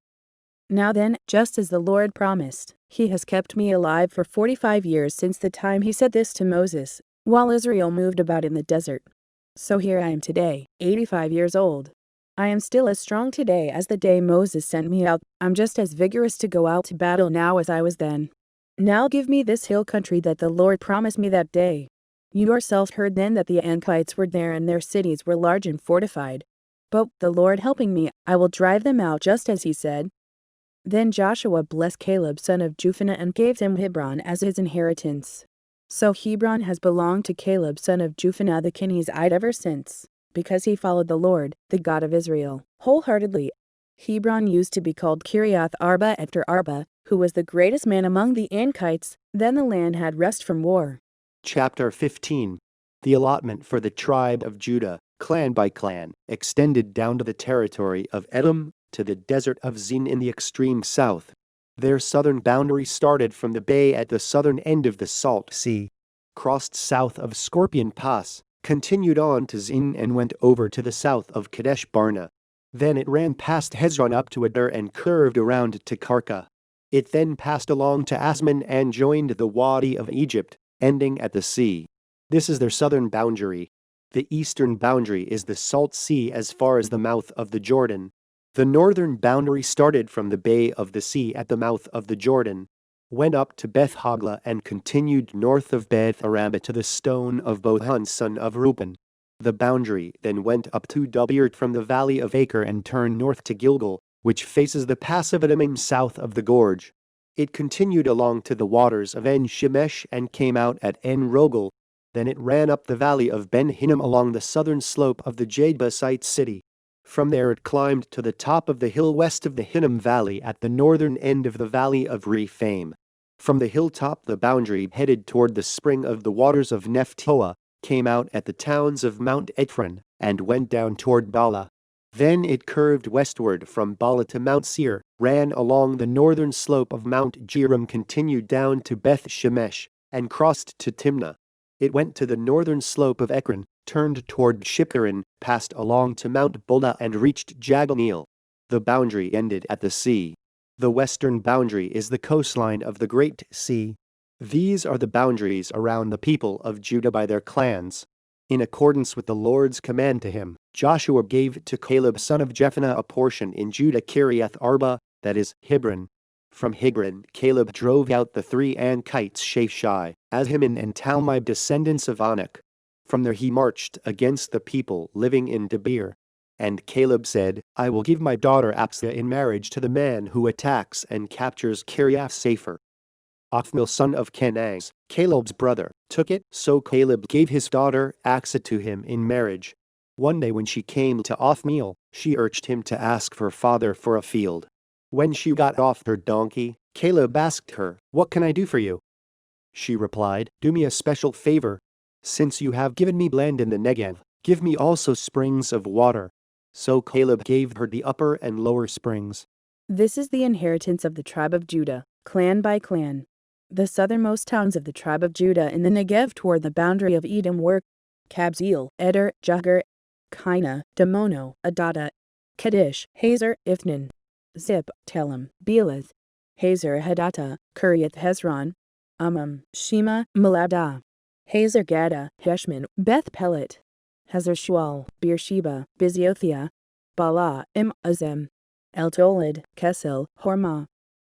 Now then, just as the Lord promised, he has kept me alive for 45 years since the time he said this to Moses, while Israel moved about in the desert. So here I am today, 85 years old. I am still as strong today as the day Moses sent me out. I'm just as vigorous to go out to battle now as I was then. Now give me this hill country that the Lord promised me that day. You yourself heard then that the Anakites were there and their cities were large and fortified. But, the Lord helping me, I will drive them out just as he said." Then Joshua blessed Caleb son of Jephunneh and gave him Hebron as his inheritance. So Hebron has belonged to Caleb son of Jephunneh the Kenizzite ever since, because he followed the Lord, the God of Israel, wholeheartedly. Hebron used to be called Kiriath Arba after Arba, who was the greatest man among the Anakites. Then the land had rest from war. Chapter 15. The allotment for the tribe of Judah, clan by clan, extended down to the territory of Edom, to the desert of Zin in the extreme south. Their southern boundary started from the bay at the southern end of the Salt Sea, crossed south of Scorpion Pass, continued on to Zin and went over to the south of Kadesh Barnea. Then it ran past Hezron up to Adar and curved around to Karka. It then passed along to Asman and joined the Wadi of Egypt, ending at the sea. This is their southern boundary. The eastern boundary is the Salt Sea as far as the mouth of the Jordan. The northern boundary started from the Bay of the Sea at the mouth of the Jordan, went up to Beth Hogla and continued north of Beth Araba to the stone of Bohan son of Reuben. The boundary then went up to Dubir from the valley of Acre and turned north to Gilgal, which faces the pass of Adumim south of the gorge. It continued along to the waters of En-Shemesh and came out at En-Rogel. Then it ran up the valley of Ben-Hinnom along the southern slope of the Jebusite city. From there it climbed to the top of the hill west of the Hinnom Valley at the northern end of the valley of Rephaim. From the hilltop the boundary headed toward the spring of the waters of Nephtoah, came out at the towns of Mount Ephron, and went down toward Bala. Then it curved westward from Bala to Mount Seir, ran along the northern slope of Mount Jearim, continued down to Beth Shemesh, and crossed to Timnah. It went to the northern slope of Ekron, turned toward Shipkaran, passed along to Mount Bola and reached Jaganeel. The boundary ended at the sea. The western boundary is the coastline of the Great Sea. These are the boundaries around the people of Judah by their clans. In accordance with the Lord's command to him, Joshua gave to Caleb son of Jephunneh a portion in Judah Kiriath Arba, that is, Hebron. From Hebron, Caleb drove out the 3 Anakites Sheshai, Azhiman and Talmai, descendants of Anak. From there he marched against the people living in Debir. And Caleb said, I will give my daughter Apsah in marriage to the man who attacks and captures Kiriath Sefer. Othniel son of Kenaz, Caleb's brother, took it, so Caleb gave his daughter Achsah to him in marriage. One day when she came to Othniel, she urged him to ask her father for a field. When she got off her donkey, Caleb asked her, What can I do for you? She replied, Do me a special favor. Since you have given me land in the Negev, give me also springs of water. So Caleb gave her the upper and lower springs. This is the inheritance of the tribe of Judah, clan by clan. The southernmost towns of the tribe of Judah in the Negev toward the boundary of Edom were Kabzeel, Eder, Jahger, Kina, Damono, Adada, Kadesh, Hazer, Ifnan, Zip, Telem, Beleth, Hazer, Hadattah, Kiriath Hezron, Shema, Malada, Hazer Gada, Heshman, Beth Pelet, Hazer Shual, Beersheba, Biziothia, Bala, Azem, Eltolad, Kesel, Hormah,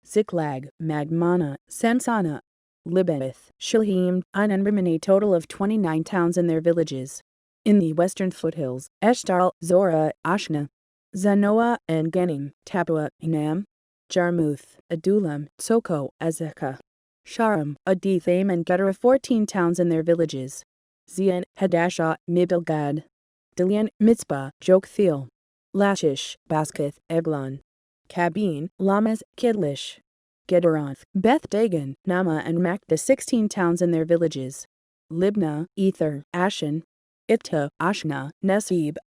Ziklag, Madmana, Sansana, Libeth, Shilhim, and Rimmon, a total of 29 towns and their villages. In the western foothills, Eshtal, Zorah, Ashna, Zanoah, and Genim, Tapua, Enam, Jarmuth, Adullam, Soko, Azekah, Sharam, Adithaim, and Gedera, 14 towns and their villages. Zion, Hadashah, Mibilgad, Dilian, Mitzpah, Joktheel, Lashish, Baskath, Eglon, Kabin, Lamas, Kidlish, Gederoth, Beth Dagon, Nama, and Makda, 16 towns and their villages. Libnah, Ether, Ashan, Ittah, Ashna, Nesib,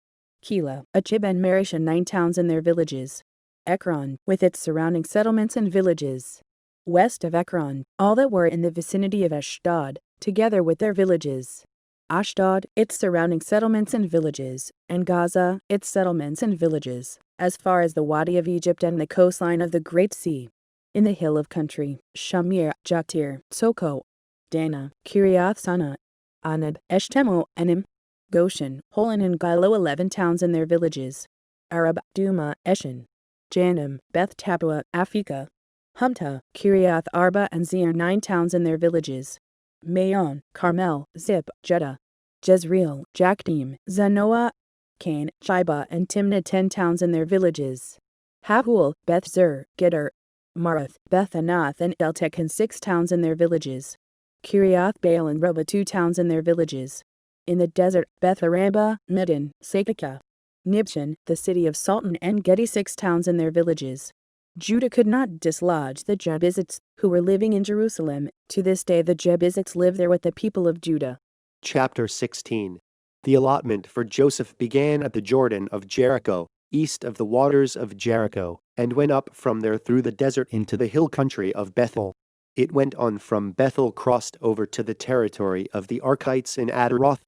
Keilah, Achib, and Marisha, 9 towns and their villages. Ekron, with its surrounding settlements and villages. West of Ekron, all that were in the vicinity of Ashdod, together with their villages. Ashdod, its surrounding settlements and villages, and Gaza, its settlements and villages, as far as the Wadi of Egypt and the coastline of the Great Sea. In the hill of country, Shamir, Jatir, Soko, Dana, Kiriath Sana, Anab, Eshtemo, Enim, Goshen, Holon, and Gilo, 11 towns and their villages. Arab, Duma, Eshin, Janim, Beth Tapua, Afika, Humta, Kiriath Arba, and Zir, 9 towns and their villages. Mayon, Carmel, Zip, Jeddah, Jezreel, Jakdim, Zanoah, Cain, Shibah, and Timnah, 10 towns and their villages. Hahul, Beth Zur, Geder, Marath, Beth Anath, and Eltekon, 6 towns and their villages. Kiriath Baal and Roba, 2 towns and their villages. In the desert, Beth Araba, Midian, Sakakah, Nibshan, the city of Sultan, and Gedi, 6 towns and their villages. Judah could not dislodge the Jebusites, who were living in Jerusalem. To this day the Jebusites live there with the people of Judah. Chapter 16. The allotment for Joseph began at the Jordan of Jericho, east of the waters of Jericho, and went up from there through the desert into the hill country of Bethel. It went on from Bethel, crossed over to the territory of the Arkites in Adaroth,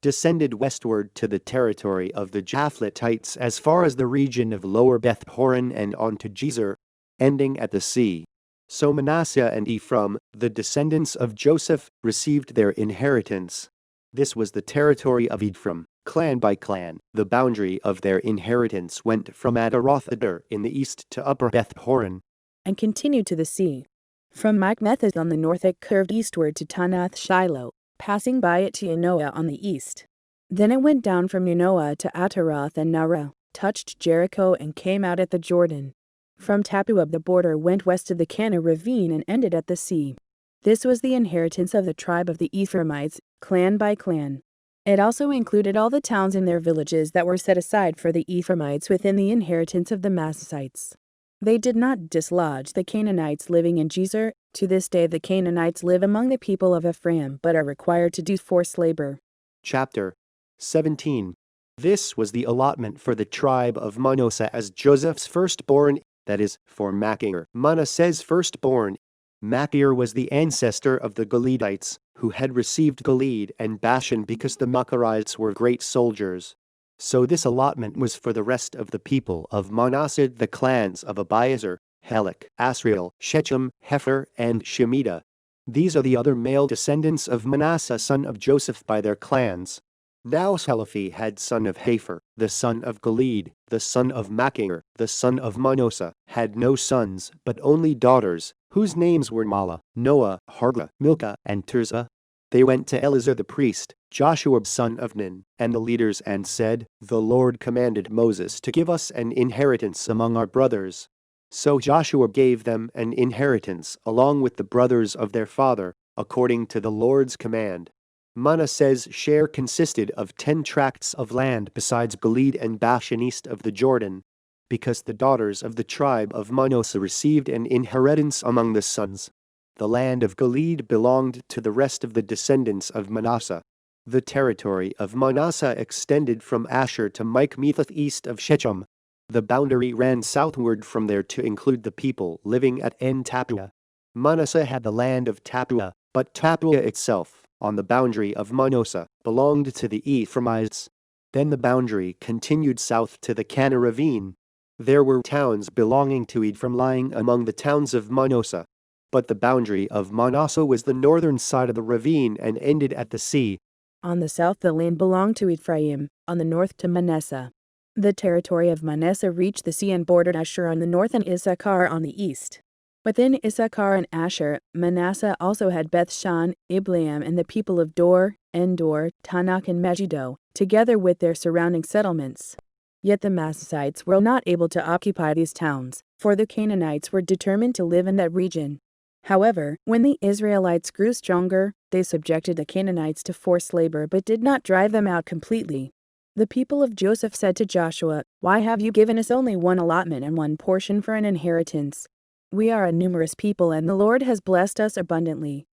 descended westward to the territory of the Japhletites as far as the region of Lower Beth Horon and on to Gezer, ending at the sea. So Manasseh and Ephraim, the descendants of Joseph, received their inheritance. This was the territory of Ephraim, clan by clan. The boundary of their inheritance went from Adaroth-Adar in the east to Upper Beth Horon, and continued to the sea. From Machmetheth on the north it curved eastward to Tanath Shiloh, passing by it to Yanoah on the east. Then it went down from Yanoah to Ataroth and Nara, touched Jericho and came out at the Jordan. From Tappuah the border went west of the Kana ravine and ended at the sea. This was the inheritance of the tribe of the Ephraimites, clan by clan. It also included all the towns and their villages that were set aside for the Ephraimites within the inheritance of the Manassites. They did not dislodge the Canaanites living in Gezer. To this day the Canaanites live among the people of Ephraim but are required to do forced labor. Chapter 17. This was the allotment for the tribe of Manasseh as Joseph's firstborn, that is, for Machir, Manasseh's firstborn. Machir was the ancestor of the Gileadites, who had received Gilead and Bashan because the Machirites were great soldiers. So this allotment was for the rest of the people of Manasseh, the clans of Abiezer, Helek, Asriel, Shechem, Hepher, and Shemida. These are the other male descendants of Manasseh son of Joseph by their clans. Now Zelophehad son of Hepher, the son of Gilead, the son of Machir, the son of Manasseh, had no sons, but only daughters, whose names were Mahlah, Noah, Haglah, Milcah, and Tirzah. They went to Eleazar the priest, Joshua son of Nun, and the leaders and said, "The Lord commanded Moses to give us an inheritance among our brothers." So Joshua gave them an inheritance along with the brothers of their father, according to the Lord's command. Manasseh's share consisted of 10 tracts of land besides Gilead and Bashan east of the Jordan, because the daughters of the tribe of Manasseh received an inheritance among the sons. The land of Gilead belonged to the rest of the descendants of Manasseh. The territory of Manasseh extended from Asher to Machmetheth east of Shechem. The boundary ran southward from there to include the people living at En-Tappuah. Manasseh had the land of Tappuah, but Tappuah itself, on the boundary of Manasseh, belonged to the Ephraimites. Then the boundary continued south to the Kana ravine. There were towns belonging to Ephraim lying among the towns of Manasseh. But the boundary of Manasseh was the northern side of the ravine and ended at the sea. On the south the land belonged to Ephraim, on the north to Manasseh. The territory of Manasseh reached the sea and bordered Asher on the north and Issachar on the east. Within Issachar and Asher, Manasseh also had Beth-shan, Ibleam, and the people of Dor, Endor, Tanakh, and Megiddo, together with their surrounding settlements. Yet the Manassites were not able to occupy these towns, for the Canaanites were determined to live in that region. However, when the Israelites grew stronger, they subjected the Canaanites to forced labor but did not drive them out completely. The people of Joseph said to Joshua, "Why have you given us only one allotment and one portion for an inheritance? We are a numerous people and the Lord has blessed us abundantly."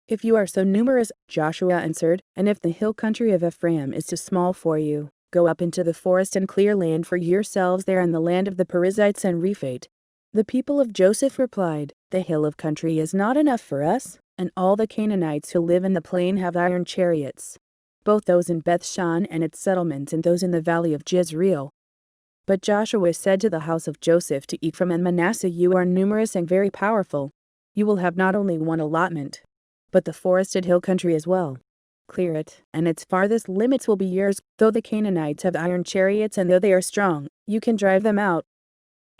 "If you are so numerous," Joshua answered, "and if the hill country of Ephraim is too small for you, go up into the forest and clear land for yourselves there in the land of the Perizzites and Rephate." The people of Joseph replied, "The hill of country is not enough for us, and all the Canaanites who live in the plain have iron chariots, both those in Beth-shan and its settlements and those in the valley of Jezreel." But Joshua said to the house of Joseph, to Ephraim and Manasseh, "You are numerous and very powerful. You will have not only one allotment, but the forested hill country as well. Clear it, and its farthest limits will be yours. Though the Canaanites have iron chariots and though they are strong, you can drive them out."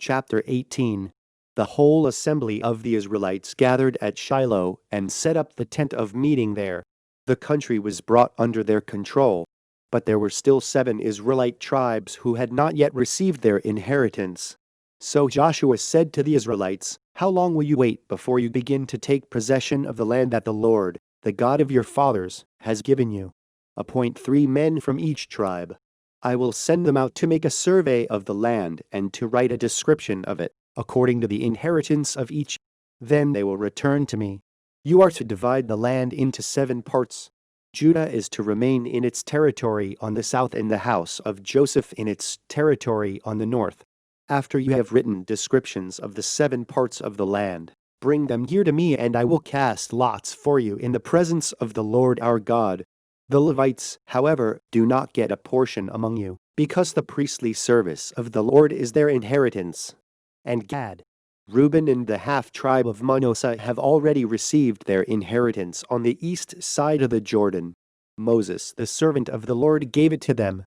Chapter 18. The whole assembly of the Israelites gathered at Shiloh and set up the tent of meeting there. The country was brought under their control, but there were still 7 Israelite tribes who had not yet received their inheritance. So Joshua said to the Israelites, "How long will you wait before you begin to take possession of the land that the Lord, the God of your fathers, has given you? Appoint 3 men from each tribe. I will send them out to make a survey of the land and to write a description of it, according to the inheritance of each. Then they will return to me. You are to divide the land into 7 parts. Judah is to remain in its territory on the south and the house of Joseph in its territory on the north. After you have written descriptions of the 7 parts of the land, bring them here to me and I will cast lots for you in the presence of the Lord our God. The Levites, however, do not get a portion among you, because the priestly service of the Lord is their inheritance. And Gad, Reuben and the half-tribe of Manasseh have already received their inheritance on the east side of the Jordan. Moses, the servant of the Lord, gave it to them.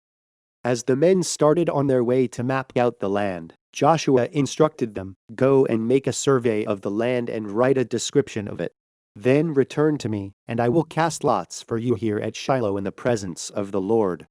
As the men started on their way to map out the land, Joshua instructed them, "Go and make a survey of the land and write a description of it. Then return to me, and I will cast lots for you here at Shiloh in the presence of the Lord."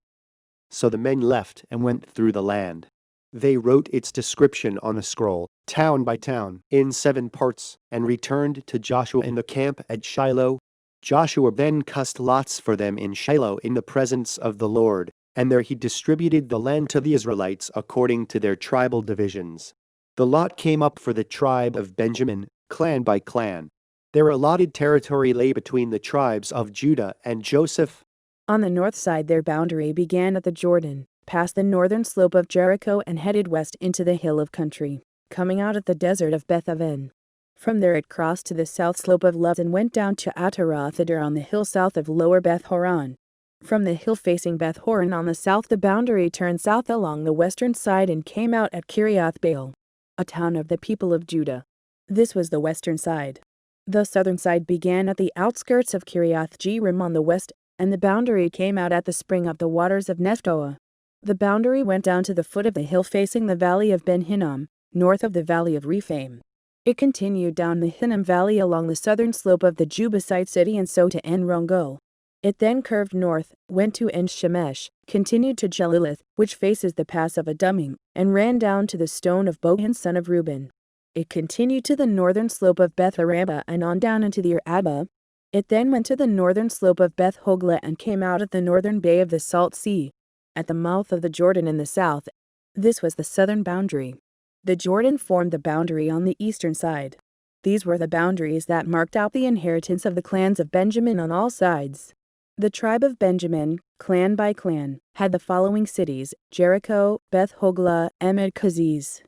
So the men left and went through the land. They wrote its description on a scroll, town by town, in 7 parts, and returned to Joshua in the camp at Shiloh. Joshua then cast lots for them in Shiloh in the presence of the Lord, and there he distributed the land to the Israelites according to their tribal divisions. The lot came up for the tribe of Benjamin, clan by clan. Their allotted territory lay between the tribes of Judah and Joseph. On the north side their boundary began at the Jordan, past the northern slope of Jericho and headed west into the hill of country, coming out at the desert of Beth-aven. From there it crossed to the south slope of Luz and went down to Ataroth-Addar on the hill south of Lower Beth-horon. From the hill facing Beth-horon on the south the boundary turned south along the western side and came out at Kiriath-Baal, a town of the people of Judah. This was the western side. The southern side began at the outskirts of Kiriath-Jearim on the west, and the boundary came out at the spring of the waters of Nephtoah. The boundary went down to the foot of the hill facing the valley of Ben Hinnom, north of the valley of Rephaim. It continued down the Hinnom valley along the southern slope of the Jebusite city and so to En-Rogel. It then curved north, went to En-Shemesh, continued to Jelilith, which faces the pass of Adummim, and ran down to the stone of Bohan son of Reuben. It continued to the northern slope of Beth-arabah and on down into the Arabah. It then went to the northern slope of Beth-hoglah and came out at the northern bay of the Salt Sea, at the mouth of the Jordan in the south. This was the southern boundary. The Jordan formed the boundary on the eastern side. These were the boundaries that marked out the inheritance of the clans of Benjamin on all sides. The tribe of Benjamin, clan by clan, had the following cities: Jericho, Beth-hoglah, Emed-Kaziz,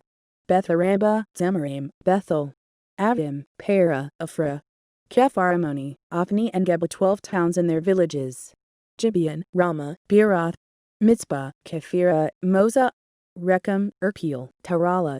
Beth-arabah, Zemarim, Bethel, Avim, Perah, Ophrah, Kepharimoni, Ophni and Geba, 12 towns and their villages. Gibeon, Ramah, Beeroth, Mitzpah, Kephirah, Moza, Rechem, Urkiel, Tarala,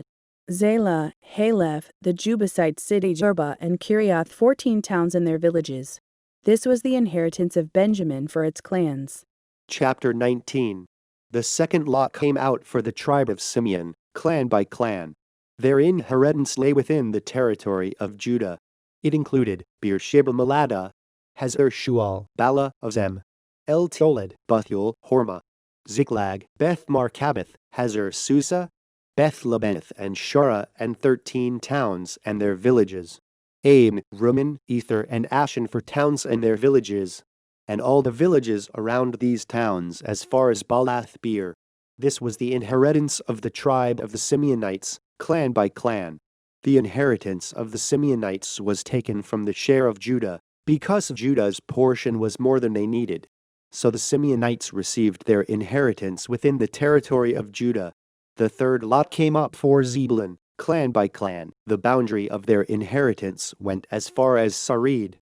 Zelah, Halef, the Jebusite city Jerba and Kiriath, 14 towns and their villages. This was the inheritance of Benjamin for its clans. Chapter 19. The second lot came out for the tribe of Simeon, clan by clan. Their inheritance lay within the territory of Judah. It included Beersheba, Malada, Hazar Shual, Bala of Zem, El Toled, Bethuel, Hormah, Ziklag, Beth Markaboth, Hazar Susa, Beth Lebaneth and Shara, and 13 towns and their villages. Aim, Rumman, Ether, and Ashan for towns and their villages, and all the villages around these towns as far as Baalath Beer. This was the inheritance of the tribe of the Simeonites, clan by clan. The inheritance of the Simeonites was taken from the share of Judah, because Judah's portion was more than they needed. So the Simeonites received their inheritance within the territory of Judah. The third lot came up for Zebulun, clan by clan. The boundary of their inheritance went as far as Sarid.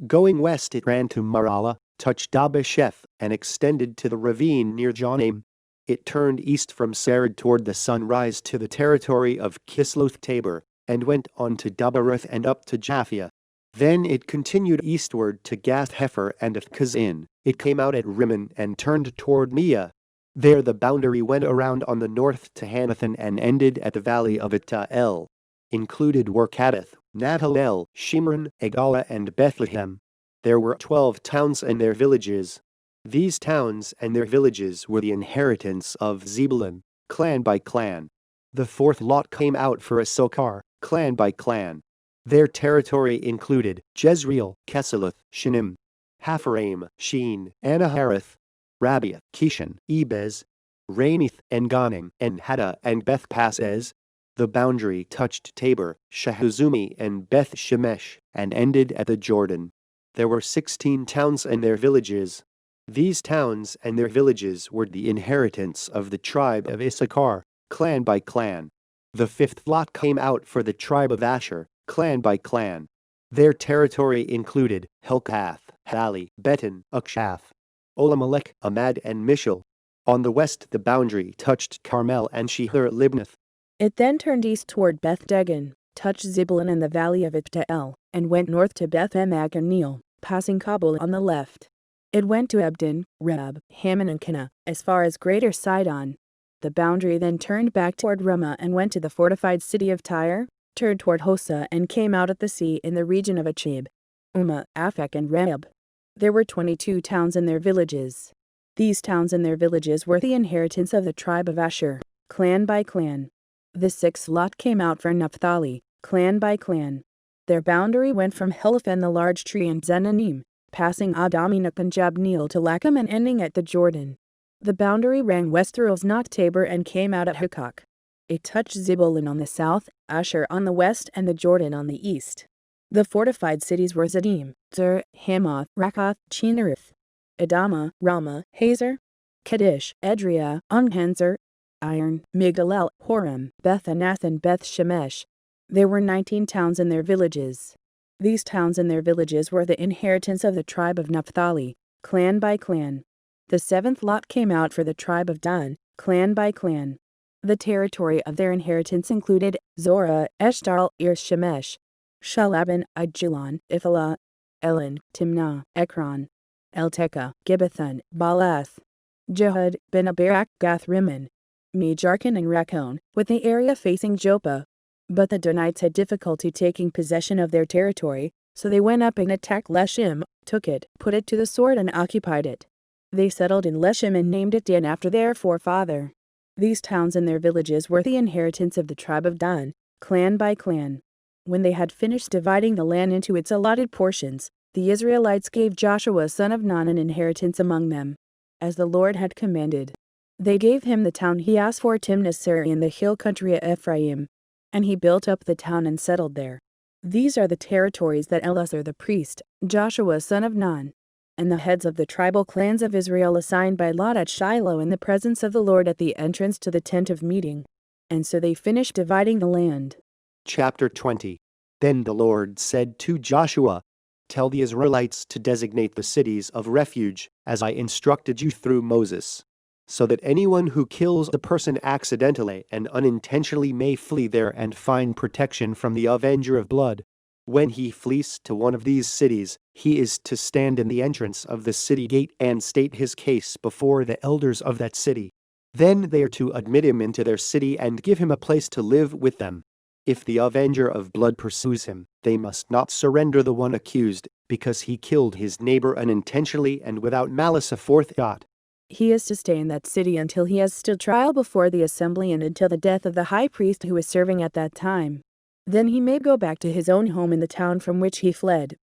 Going west it ran to Maralah, touched Dabasheth, and extended to the ravine near Jonaim. It turned east from Sarid toward the sunrise to the territory of Kisloth Tabor, and went on to Dabaroth and up to Japhia. Then it continued eastward to Gath-Hefer and Kazin. It came out at Rimmon and turned toward Meah. There the boundary went around on the north to Hanathan and ended at the valley of Itael. Included were Cadath, Nahalel, Shimron, Egala, and Bethlehem. There were 12 towns and their villages. These towns and their villages were the inheritance of Zebulun, clan by clan. The fourth lot came out for Issachar, clan by clan. Their territory included Jezreel, Keseloth, Shinim, Hapharaim, Sheen, Anaharath, Rabiah, Kishan, Ebez, Ranith, En-Ganim, En-Haddah, and Beth-Passes. The boundary touched Tabor, Shahazumi, and Beth-Shemesh, and ended at the Jordan. There were 16 towns and their villages. These towns and their villages were the inheritance of the tribe of Issachar, clan by clan. The fifth lot came out for the tribe of Asher, clan by clan. Their territory included Helkath, Hali, Beton, Akshaph, Olamelech, Amad and Mishal. On the west the boundary touched Carmel and Shihar-Libnath. It then turned east toward Beth-Dagon, touched Zebulun and the valley of Iptael, and went north to Beth-Emek and Neel, passing Kabul on the left. It went to Ebden, Reb, Hammon and Cana, as far as Greater Sidon. The boundary then turned back toward Ramah and went to the fortified city of Tyre, turned toward Hosa and came out at the sea in the region of Achib, Umah, Aphek and Rehab. There were 22 towns and their villages. These towns and their villages were the inheritance of the tribe of Asher, clan by clan. The sixth lot came out for Naphtali, clan by clan. Their boundary went from Heliphan the large tree in Zenanim, passing Adaminah and Jabneel to Lacham and ending at the Jordan. The boundary ran west through Osnat Tabor and came out at Hukok. It touched Zebulun on the south, Asher on the west and the Jordan on the east. The fortified cities were Zadim, Zur, Hamath, Rakath, Chinnerith, Adama, Ramah, Hazer, Kadesh, Edria, Unhanzer, Iron, Migdalel, Horem, Beth Anath and Beth Shemesh. There were 19 towns and their villages. These towns and their villages were the inheritance of the tribe of Naphtali, clan by clan. The seventh lot came out for the tribe of Dan, clan by clan. The territory of their inheritance included Zorah, Eshtal, Ir-Shemesh, Shalaban, Ajalon, Iphalah, Elon, Timnah, Ekron, Eltekah, Gibbethon, Baalath, Jehud, Ben-Abarak, Gath-Rimmon, Mejarkan and Rakon, with the area facing Joppa. But the Danites had difficulty taking possession of their territory, so they went up and attacked Leshem, took it, put it to the sword and occupied it. They settled in Leshem and named it Dan after their forefather. These towns and their villages were the inheritance of the tribe of Dan, clan by clan. When they had finished dividing the land into its allotted portions, the Israelites gave Joshua son of Nun an inheritance among them, as the Lord had commanded. They gave him the town he asked for, Timnath-Serah in the hill country of Ephraim, and he built up the town and settled there. These are the territories that Eleazar the priest, Joshua son of Nun, and the heads of the tribal clans of Israel assigned by lot at Shiloh in the presence of the Lord at the entrance to the tent of meeting. And so they finished dividing the land. Chapter 20. Then the Lord said to Joshua, "Tell the Israelites to designate the cities of refuge, as I instructed you through Moses, so that anyone who kills a person accidentally and unintentionally may flee there and find protection from the avenger of blood. When he flees to one of these cities, he is to stand in the entrance of the city gate and state his case before the elders of that city. Then they are to admit him into their city and give him a place to live with them. If the avenger of blood pursues him, they must not surrender the one accused, because he killed his neighbor unintentionally and without malice aforethought. He is to stay in that city until he has stood trial before the assembly and until the death of the high priest who is serving at that time. Then he may go back to his own home in the town from which he fled."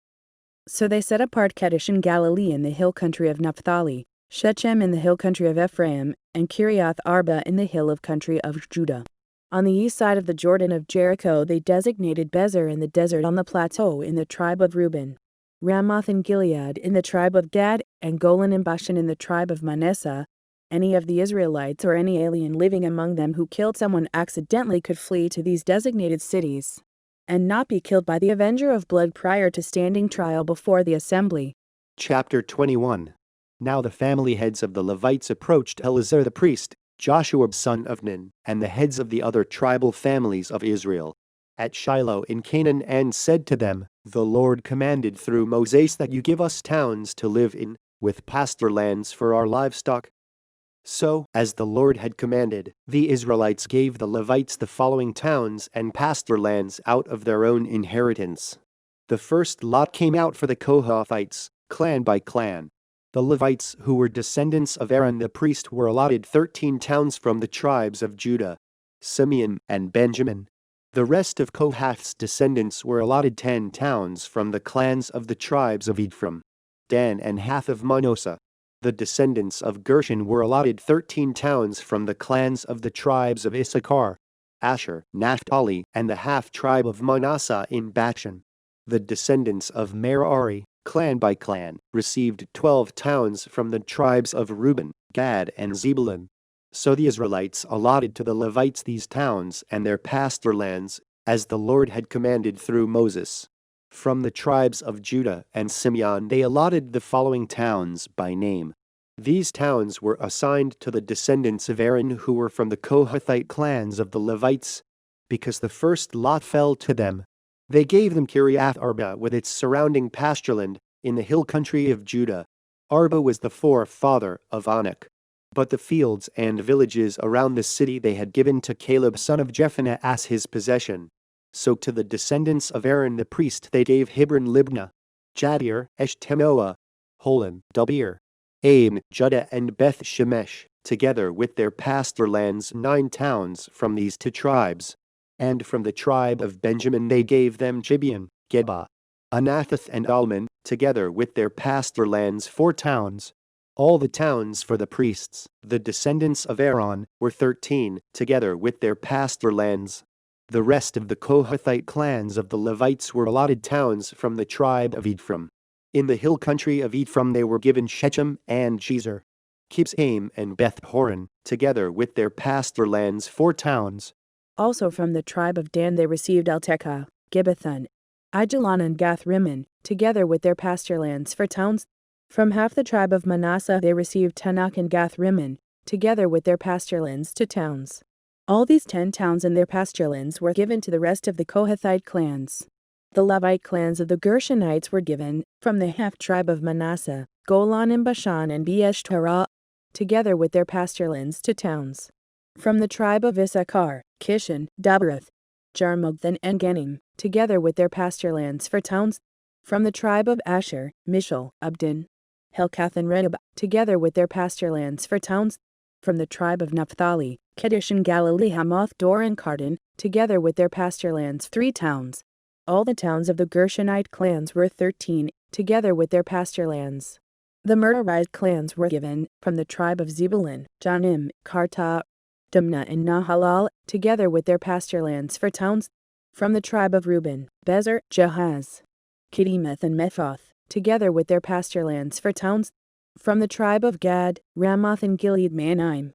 So they set apart Kadesh in Galilee in the hill country of Naphtali, Shechem in the hill country of Ephraim, and Kiriath Arba in the hill of country of Judah. On the east side of the Jordan of Jericho they designated Bezer in the desert on the plateau in the tribe of Reuben, Ramoth in Gilead in the tribe of Gad, and Golan and Bashan in the tribe of Manasseh. Any of the Israelites or any alien living among them who killed someone accidentally could flee to these designated cities, and not be killed by the avenger of blood prior to standing trial before the assembly. Chapter 21. Now the family heads of the Levites approached Eleazar the priest, Joshua son of Nun, and the heads of the other tribal families of Israel, at Shiloh in Canaan, and said to them, "The Lord commanded through Moses that you give us towns to live in, with pasture lands for our livestock." So, as the Lord had commanded, the Israelites gave the Levites the following towns and pasture lands out of their own inheritance. The first lot came out for the Kohathites, clan by clan. The Levites, who were descendants of Aaron the priest, were allotted 13 towns from the tribes of Judah, Simeon, and Benjamin. The rest of Kohath's descendants were allotted 10 towns from the clans of the tribes of Ephraim, Dan, and half of Manasseh. The descendants of Gershon were allotted 13 towns from the clans of the tribes of Issachar, Asher, Naphtali, and the half-tribe of Manasseh in Bashan. The descendants of Merari, clan by clan, received 12 towns from the tribes of Reuben, Gad, and Zebulun. So the Israelites allotted to the Levites these towns and their pasture lands, as the Lord had commanded through Moses. From the tribes of Judah and Simeon they allotted the following towns by name: These towns were assigned to the descendants of Aaron who were from the Kohathite clans of the Levites, because the first lot fell to them. They gave them Kiriath Arba with its surrounding pastureland in the hill country of Judah. Arba was the forefather of Anak. But the fields and villages around the city they had given to Caleb son of Jephunneh as his possession. So to the descendants of Aaron the priest they gave Hebron Libnah, Jadir, Eshtemoa, Holon, Debir, Aim, Judah and Beth Shemesh, together with their pasture lands 9 towns from these 2 tribes. And from the tribe of Benjamin they gave them Gibeon, Geba, Anathoth and Almon, together with their pasture lands 4 towns. All the towns for the priests, the descendants of Aaron, were 13, together with their pasture lands. The rest of the Kohathite clans of the Levites were allotted towns from the tribe of Ephraim. In the hill country of Ephraim they were given Shechem and Gezer, Kibsaim and Beth Horon, together with their pasture lands 4 towns. Also from the tribe of Dan they received Eltekah, Gibbethon, Ajalon and Gath-Rimmon, together with their pasture lands 4 towns. From half the tribe of Manasseh they received Tanakh and Gath-Rimmon, together with their pasture lands 2 towns. All these 10 towns and their pasture lands were given to the rest of the Kohathite clans. The Levite clans of the Gershonites were given, from the half tribe of Manasseh, Golan and Bashan and Beeshterah, together with their pasture lands 2 towns. From the tribe of Issachar, Kishon, Daberath, Jarmuth and En-Ganim, together with their pasture lands 4 towns. From the tribe of Asher, Mishal, Abdon, Helkath and Rehab, together with their pasture lands 4 towns. From the tribe of Naphtali, Kedesh and Galilee, Hamath, Dor and Carden, together with their pasture lands 3 towns. All the towns of the Gershonite clans were 13, together with their pasture lands. The Merarite clans were given, from the tribe of Zebulun, Janim, Karta, Dimnah and Nahalal, together with their pasture lands 4 towns. From the tribe of Reuben, Bezer, Jahaz, Kedemoth and Mephoth, together with their pasture lands 4 towns. From the tribe of Gad, Ramoth and Gilead Manaim,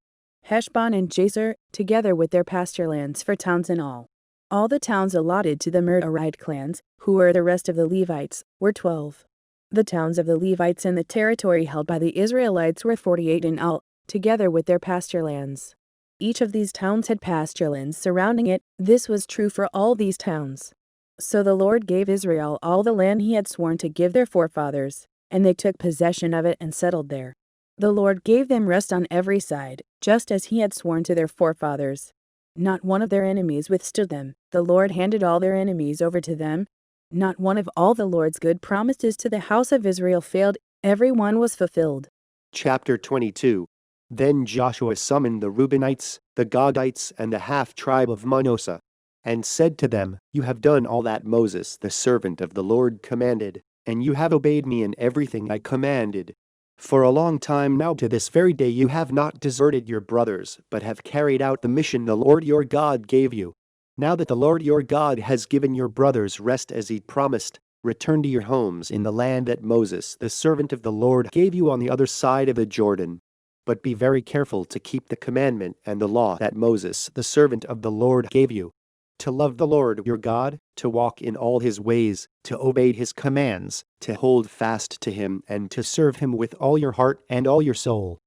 Heshbon and Jazer, together with their pasture lands 4 towns in all. All the towns allotted to the Merarite clans, who were the rest of the Levites, were 12. The towns of the Levites and the territory held by the Israelites were 48 in all, together with their pasture lands. Each of these towns had pasture lands surrounding it. This was true for all these towns. So the Lord gave Israel all the land he had sworn to give their forefathers, and they took possession of it and settled there. The Lord gave them rest on every side, just as he had sworn to their forefathers. Not one of their enemies withstood them. The Lord handed all their enemies over to them. Not one of all the Lord's good promises to the house of Israel failed. Every one was fulfilled. Chapter 22. Then Joshua summoned the Reubenites, the Gadites, and the half-tribe of Manasseh, and said to them, "You have done all that Moses, the servant of the Lord, commanded, and you have obeyed me in everything I commanded. For a long time now to this very day you have not deserted your brothers, but have carried out the mission the Lord your God gave you. Now that the Lord your God has given your brothers rest as he promised, return to your homes in the land that Moses, the servant of the Lord, gave you on the other side of the Jordan. But be very careful to keep the commandment and the law that Moses, the servant of the Lord, gave you, to love the Lord your God, to walk in all his ways, to obey his commands, to hold fast to him, and to serve him with all your heart and all your soul."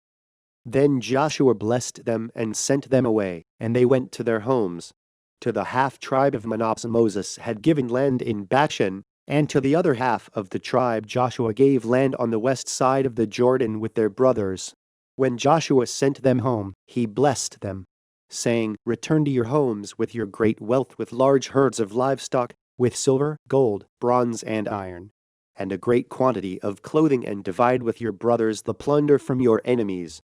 Then Joshua blessed them and sent them away, and they went to their homes. To the half-tribe of Manasseh Moses had given land in Bashan, and to the other half of the tribe Joshua gave land on the west side of the Jordan with their brothers. When Joshua sent them home, he blessed them, saying, "Return to your homes with your great wealth, with large herds of livestock, with silver, gold, bronze, and iron, and a great quantity of clothing, and divide with your brothers the plunder from your enemies."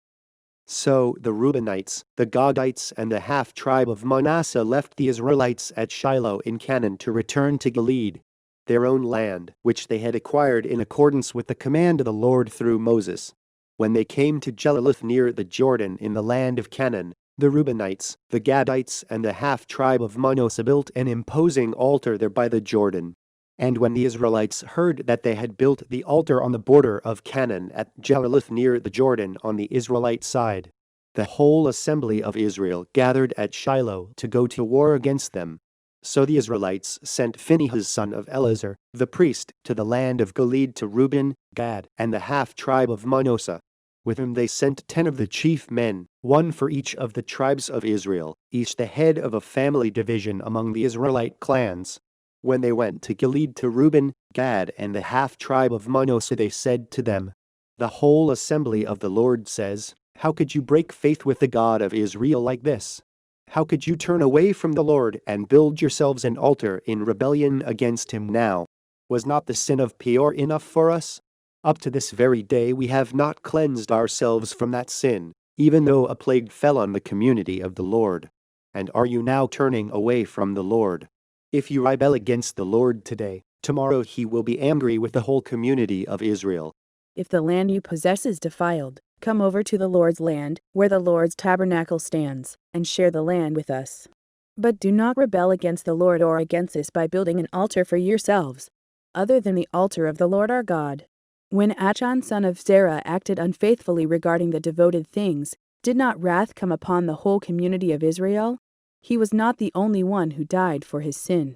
So the Reubenites, the Gadites, and the half-tribe of Manasseh left the Israelites at Shiloh in Canaan to return to Gilead, their own land, which they had acquired in accordance with the command of the Lord through Moses. When they came to Jelaloth near the Jordan in the land of Canaan, the Reubenites, the Gadites, and the half-tribe of Manasseh built an imposing altar there by the Jordan. And when the Israelites heard that they had built the altar on the border of Canaan at Jelaloth near the Jordan on the Israelite side, the whole assembly of Israel gathered at Shiloh to go to war against them. So the Israelites sent Phinehas son of Eleazar, the priest, to the land of Gilead to Reuben, Gad, and the half-tribe of Manasseh. With whom they sent 10 of the chief men, one for each of the tribes of Israel, each the head of a family division among the Israelite clans. When they went to Gilead to Reuben, Gad, and the half-tribe of Manasseh, they said to them, "The whole assembly of the Lord says, how could you break faith with the God of Israel like this? How could you turn away from the Lord and build yourselves an altar in rebellion against him now? Was not the sin of Peor enough for us? Up to this very day we have not cleansed ourselves from that sin, even though a plague fell on the community of the Lord. And are you now turning away from the Lord? If you rebel against the Lord today, tomorrow he will be angry with the whole community of Israel. If the land you possess is defiled, come over to the Lord's land, where the Lord's tabernacle stands, and share the land with us. But do not rebel against the Lord or against us by building an altar for yourselves, other than the altar of the Lord our God." When Achan son of Zerah acted unfaithfully regarding the devoted things, did not wrath come upon the whole community of Israel? He was not the only one who died for his sin.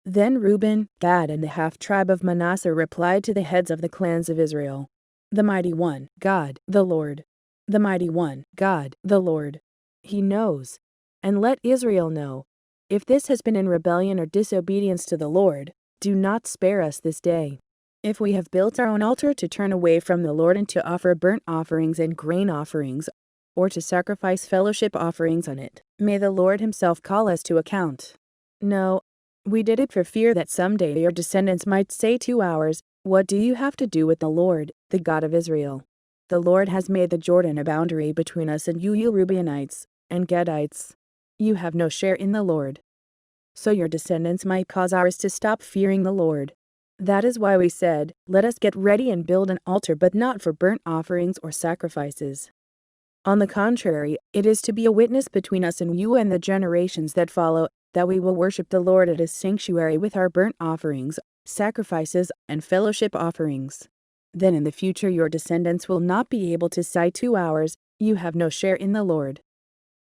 Then Reuben, Gad, and the half-tribe of Manasseh replied to the heads of the clans of Israel, "The mighty one, God, the Lord. The mighty one, God, the Lord. He knows. And let Israel know. If this has been in rebellion or disobedience to the Lord, do not spare us this day. If we have built our own altar to turn away from the Lord and to offer burnt offerings and grain offerings, or to sacrifice fellowship offerings on it, may the Lord himself call us to account. No, we did it for fear that someday your descendants might say to ours, 'What do you have to do with the Lord, the God of Israel? The Lord has made the Jordan a boundary between us and you Reubenites and Gadites. You have no share in the Lord.' So your descendants might cause ours to stop fearing the Lord. That is why we said, 'Let us get ready and build an altar, but not for burnt offerings or sacrifices.' On the contrary, it is to be a witness between us and you and the generations that follow, that we will worship the Lord at his sanctuary with our burnt offerings, sacrifices, and fellowship offerings. Then in the future your descendants will not be able to say to ours, 'You have no share in the Lord.'"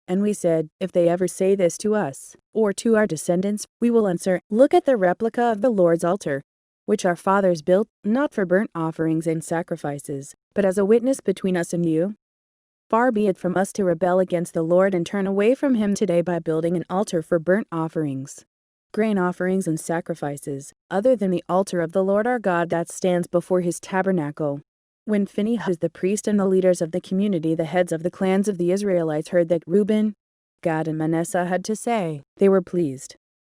And we said, "If they ever say this to us, or to our descendants, we will answer, 'Look at the replica of the Lord's altar, which our fathers built, not for burnt offerings and sacrifices, but as a witness between us and you.' Far be it from us to rebel against the Lord and turn away from him today by building an altar for burnt offerings, grain offerings, and sacrifices, other than the altar of the Lord our God that stands before his tabernacle." When Phinehas the priest and the leaders of the community, the heads of the clans of the Israelites, heard that Reuben, Gad, and Manasseh had to say, they were pleased.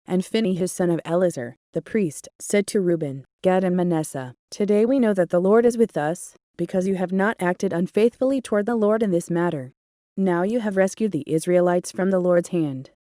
And Phinehas son of Eleazar, the priest, said to Reuben, Gad, and Manasseh, "Today we know that the Lord is with us, because you have not acted unfaithfully toward the Lord in this matter. Now you have rescued the Israelites from the Lord's hand."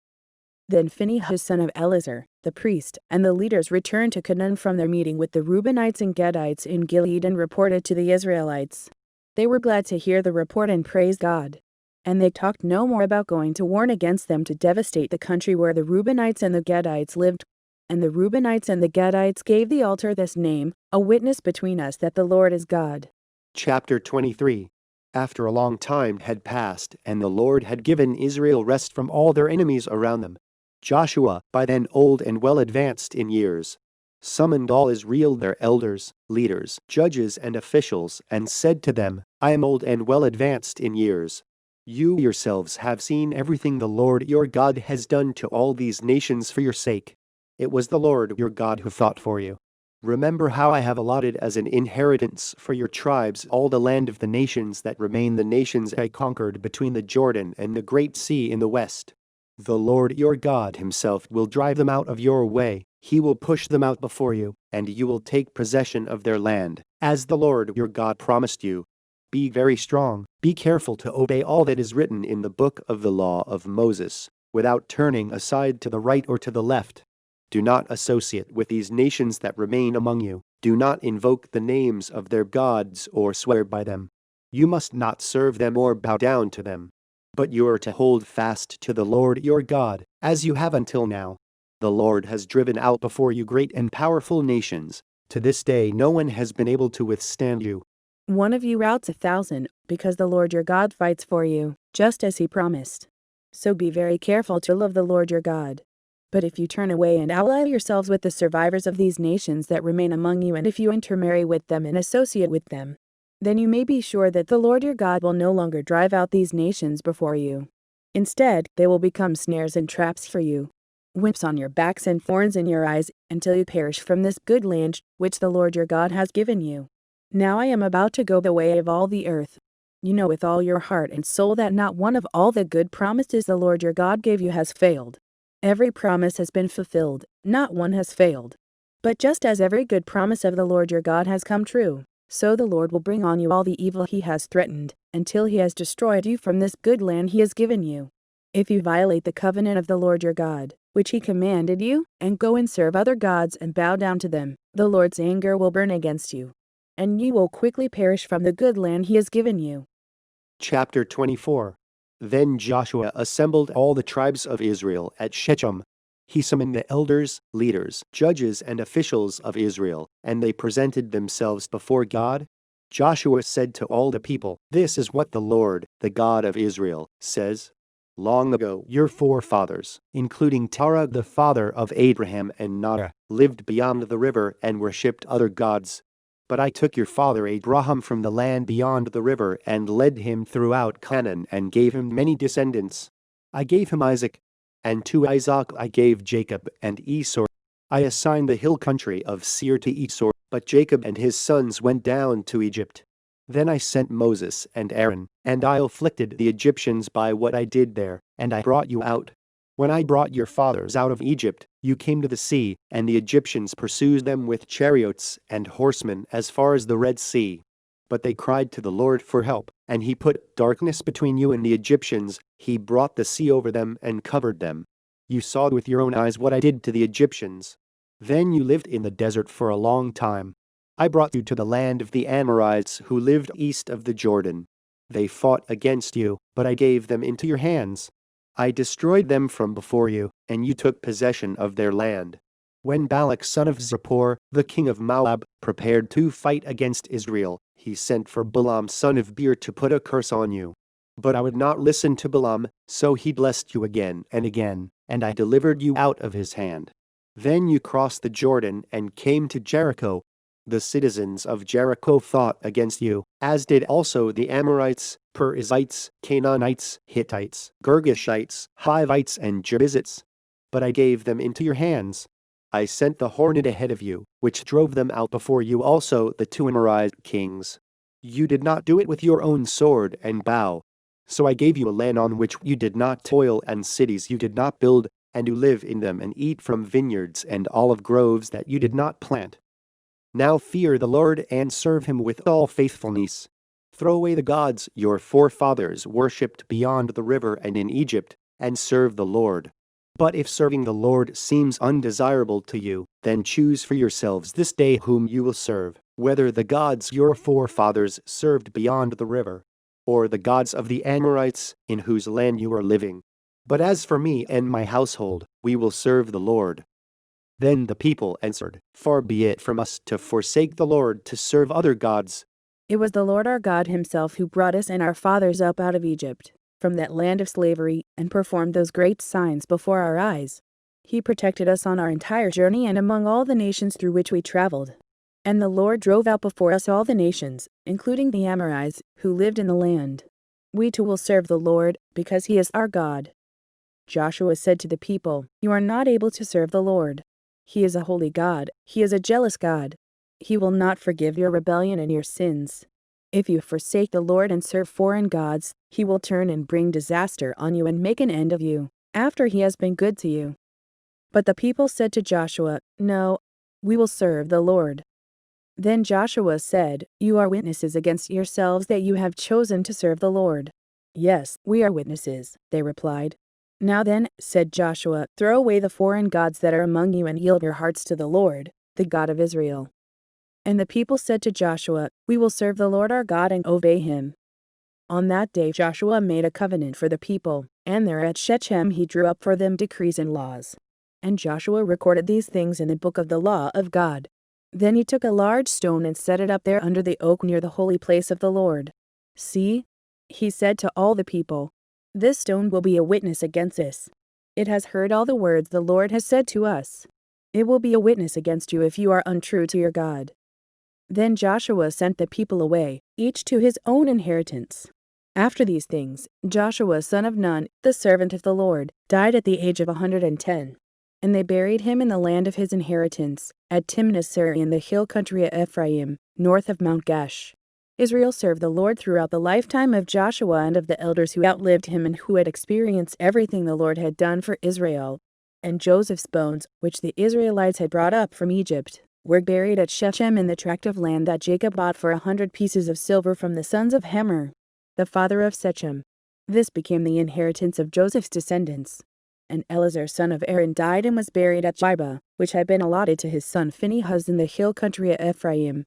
Then Phinehas son of Eleazar, the priest, and the leaders returned to Canaan from their meeting with the Reubenites and Gadites in Gilead and reported to the Israelites. They were glad to hear the report and praised God. And they talked no more about going to warn against them to devastate the country where the Reubenites and the Gadites lived. And the Reubenites and the Gadites gave the altar this name, "A witness between us that the Lord is God." Chapter 23. After a long time had passed, and the Lord had given Israel rest from all their enemies around them, Joshua, by then old and well advanced in years, summoned all Israel, their elders, leaders, judges, and officials, and said to them, "I am old and well advanced in years. You yourselves have seen everything the Lord your God has done to all these nations for your sake. It was the Lord your God who fought for you. Remember how I have allotted as an inheritance for your tribes all the land of the nations that remain, the nations I conquered between the Jordan and the great sea in the west. The Lord your God himself will drive them out of your way. He will push them out before you, and you will take possession of their land, as the Lord your God promised you. Be very strong, be careful to obey all that is written in the book of the law of Moses, without turning aside to the right or to the left. Do not associate with these nations that remain among you. Do not invoke the names of their gods or swear by them. You must not serve them or bow down to them. But you are to hold fast to the Lord your God, as you have until now. The Lord has driven out before you great and powerful nations. To this day no one has been able to withstand you. One of you routs 1,000, because the Lord your God fights for you, just as he promised. So be very careful to love the Lord your God. But if you turn away and ally yourselves with the survivors of these nations that remain among you, and if you intermarry with them and associate with them, Then you may be sure that the Lord your God will no longer drive out these nations before you. Instead, they will become snares and traps for you, whips on your backs and thorns in your eyes, until you perish from this good land which the Lord your God has given you. Now I am about to go the way of all the earth. You know with all your heart and soul that not one of all the good promises the Lord your God gave you has failed. Every promise has been fulfilled, not one has failed. But just as every good promise of the Lord your God has come true, so the Lord will bring on you all the evil he has threatened, until he has destroyed you from this good land he has given you. If you violate the covenant of the Lord your God, which he commanded you, and go and serve other gods and bow down to them, the Lord's anger will burn against you, and you will quickly perish from the good land he has given you. Chapter 24. Then Joshua assembled all the tribes of Israel at Shechem. He summoned the elders, leaders, judges, and officials of Israel, and they presented themselves before God. Joshua said to all the people, "This is what the Lord, the God of Israel, says. Long ago, your forefathers, including Terah the father of Abraham and Nahor, lived beyond the river and worshipped other gods. But I took your father Abraham from the land beyond the river and led him throughout Canaan and gave him many descendants. I gave him Isaac, and to Isaac I gave Jacob and Esau. I assigned the hill country of Seir to Esau, but Jacob and his sons went down to Egypt. Then I sent Moses and Aaron, and I afflicted the Egyptians by what I did there, and I brought you out. When I brought your fathers out of Egypt, you came to the sea, and the Egyptians pursued them with chariots and horsemen as far as the Red Sea. But they cried to the Lord for help, and he put darkness between you and the Egyptians. He brought the sea over them and covered them. You saw with your own eyes what I did to the Egyptians. Then you lived in the desert for a long time. I brought you to the land of the Amorites who lived east of the Jordan. They fought against you, but I gave them into your hands. I destroyed them from before you, and you took possession of their land. When Balak son of Zippor, the king of Moab, prepared to fight against Israel, he sent for Balaam son of Beor to put a curse on you. But I would not listen to Balaam, so he blessed you again and again, and I delivered you out of his hand. Then you crossed the Jordan and came to Jericho. The citizens of Jericho fought against you, as did also the Amorites, Perizzites, Canaanites, Hittites, Girgashites, Hivites, and Jebusites. But I gave them into your hands. I sent the hornet ahead of you, which drove them out before you, also the two Amorite kings. You did not do it with your own sword and bow. So I gave you a land on which you did not toil, and cities you did not build, and you live in them and eat from vineyards and olive groves that you did not plant. Now fear the Lord and serve him with all faithfulness. Throw away the gods your forefathers worshipped beyond the river and in Egypt, and serve the Lord. But if serving the Lord seems undesirable to you, then choose for yourselves this day whom you will serve, whether the gods your forefathers served beyond the river, or the gods of the Amorites in whose land you are living. But as for me and my household, we will serve the Lord." Then the people answered, "Far be it from us to forsake the Lord to serve other gods." It was the Lord our God himself who brought us and our fathers up out of Egypt, from that land of slavery, and performed those great signs before our eyes. He protected us on our entire journey and among all the nations through which we traveled. And the Lord drove out before us all the nations, including the Amorites, who lived in the land. We too will serve the Lord, because he is our God. Joshua said to the people, "You are not able to serve the Lord. He is a holy God. He is a jealous God. He will not forgive your rebellion and your sins. If you forsake the Lord and serve foreign gods, he will turn and bring disaster on you and make an end of you, after he has been good to you." But the people said to Joshua, "No, we will serve the Lord." Then Joshua said, "You are witnesses against yourselves that you have chosen to serve the Lord." "Yes, we are witnesses," they replied. "Now then," said Joshua, "throw away the foreign gods that are among you and yield your hearts to the Lord, the God of Israel." And the people said to Joshua, "We will serve the Lord our God and obey him." On that day Joshua made a covenant for the people, and there at Shechem he drew up for them decrees and laws. And Joshua recorded these things in the book of the law of God. Then he took a large stone and set it up there under the oak near the holy place of the Lord. "See," he said to all the people, "this stone will be a witness against us. It has heard all the words the Lord has said to us. It will be a witness against you if you are untrue to your God." Then Joshua sent the people away, each to his own inheritance. After these things, Joshua son of Nun, the servant of the Lord, died at the age of 110. And they buried him in the land of his inheritance, at Timnath-Serah in the hill country of Ephraim, north of Mount Gash. Israel served the Lord throughout the lifetime of Joshua and of the elders who outlived him and who had experienced everything the Lord had done for Israel. And Joseph's bones, which the Israelites had brought up from Egypt, were buried at Shechem in the tract of land that Jacob bought for 100 pieces of silver from the sons of Hamor, the father of Shechem. This became the inheritance of Joseph's descendants. And Eleazar son of Aaron died and was buried at Shibah, which had been allotted to his son Phinehas in the hill country of Ephraim,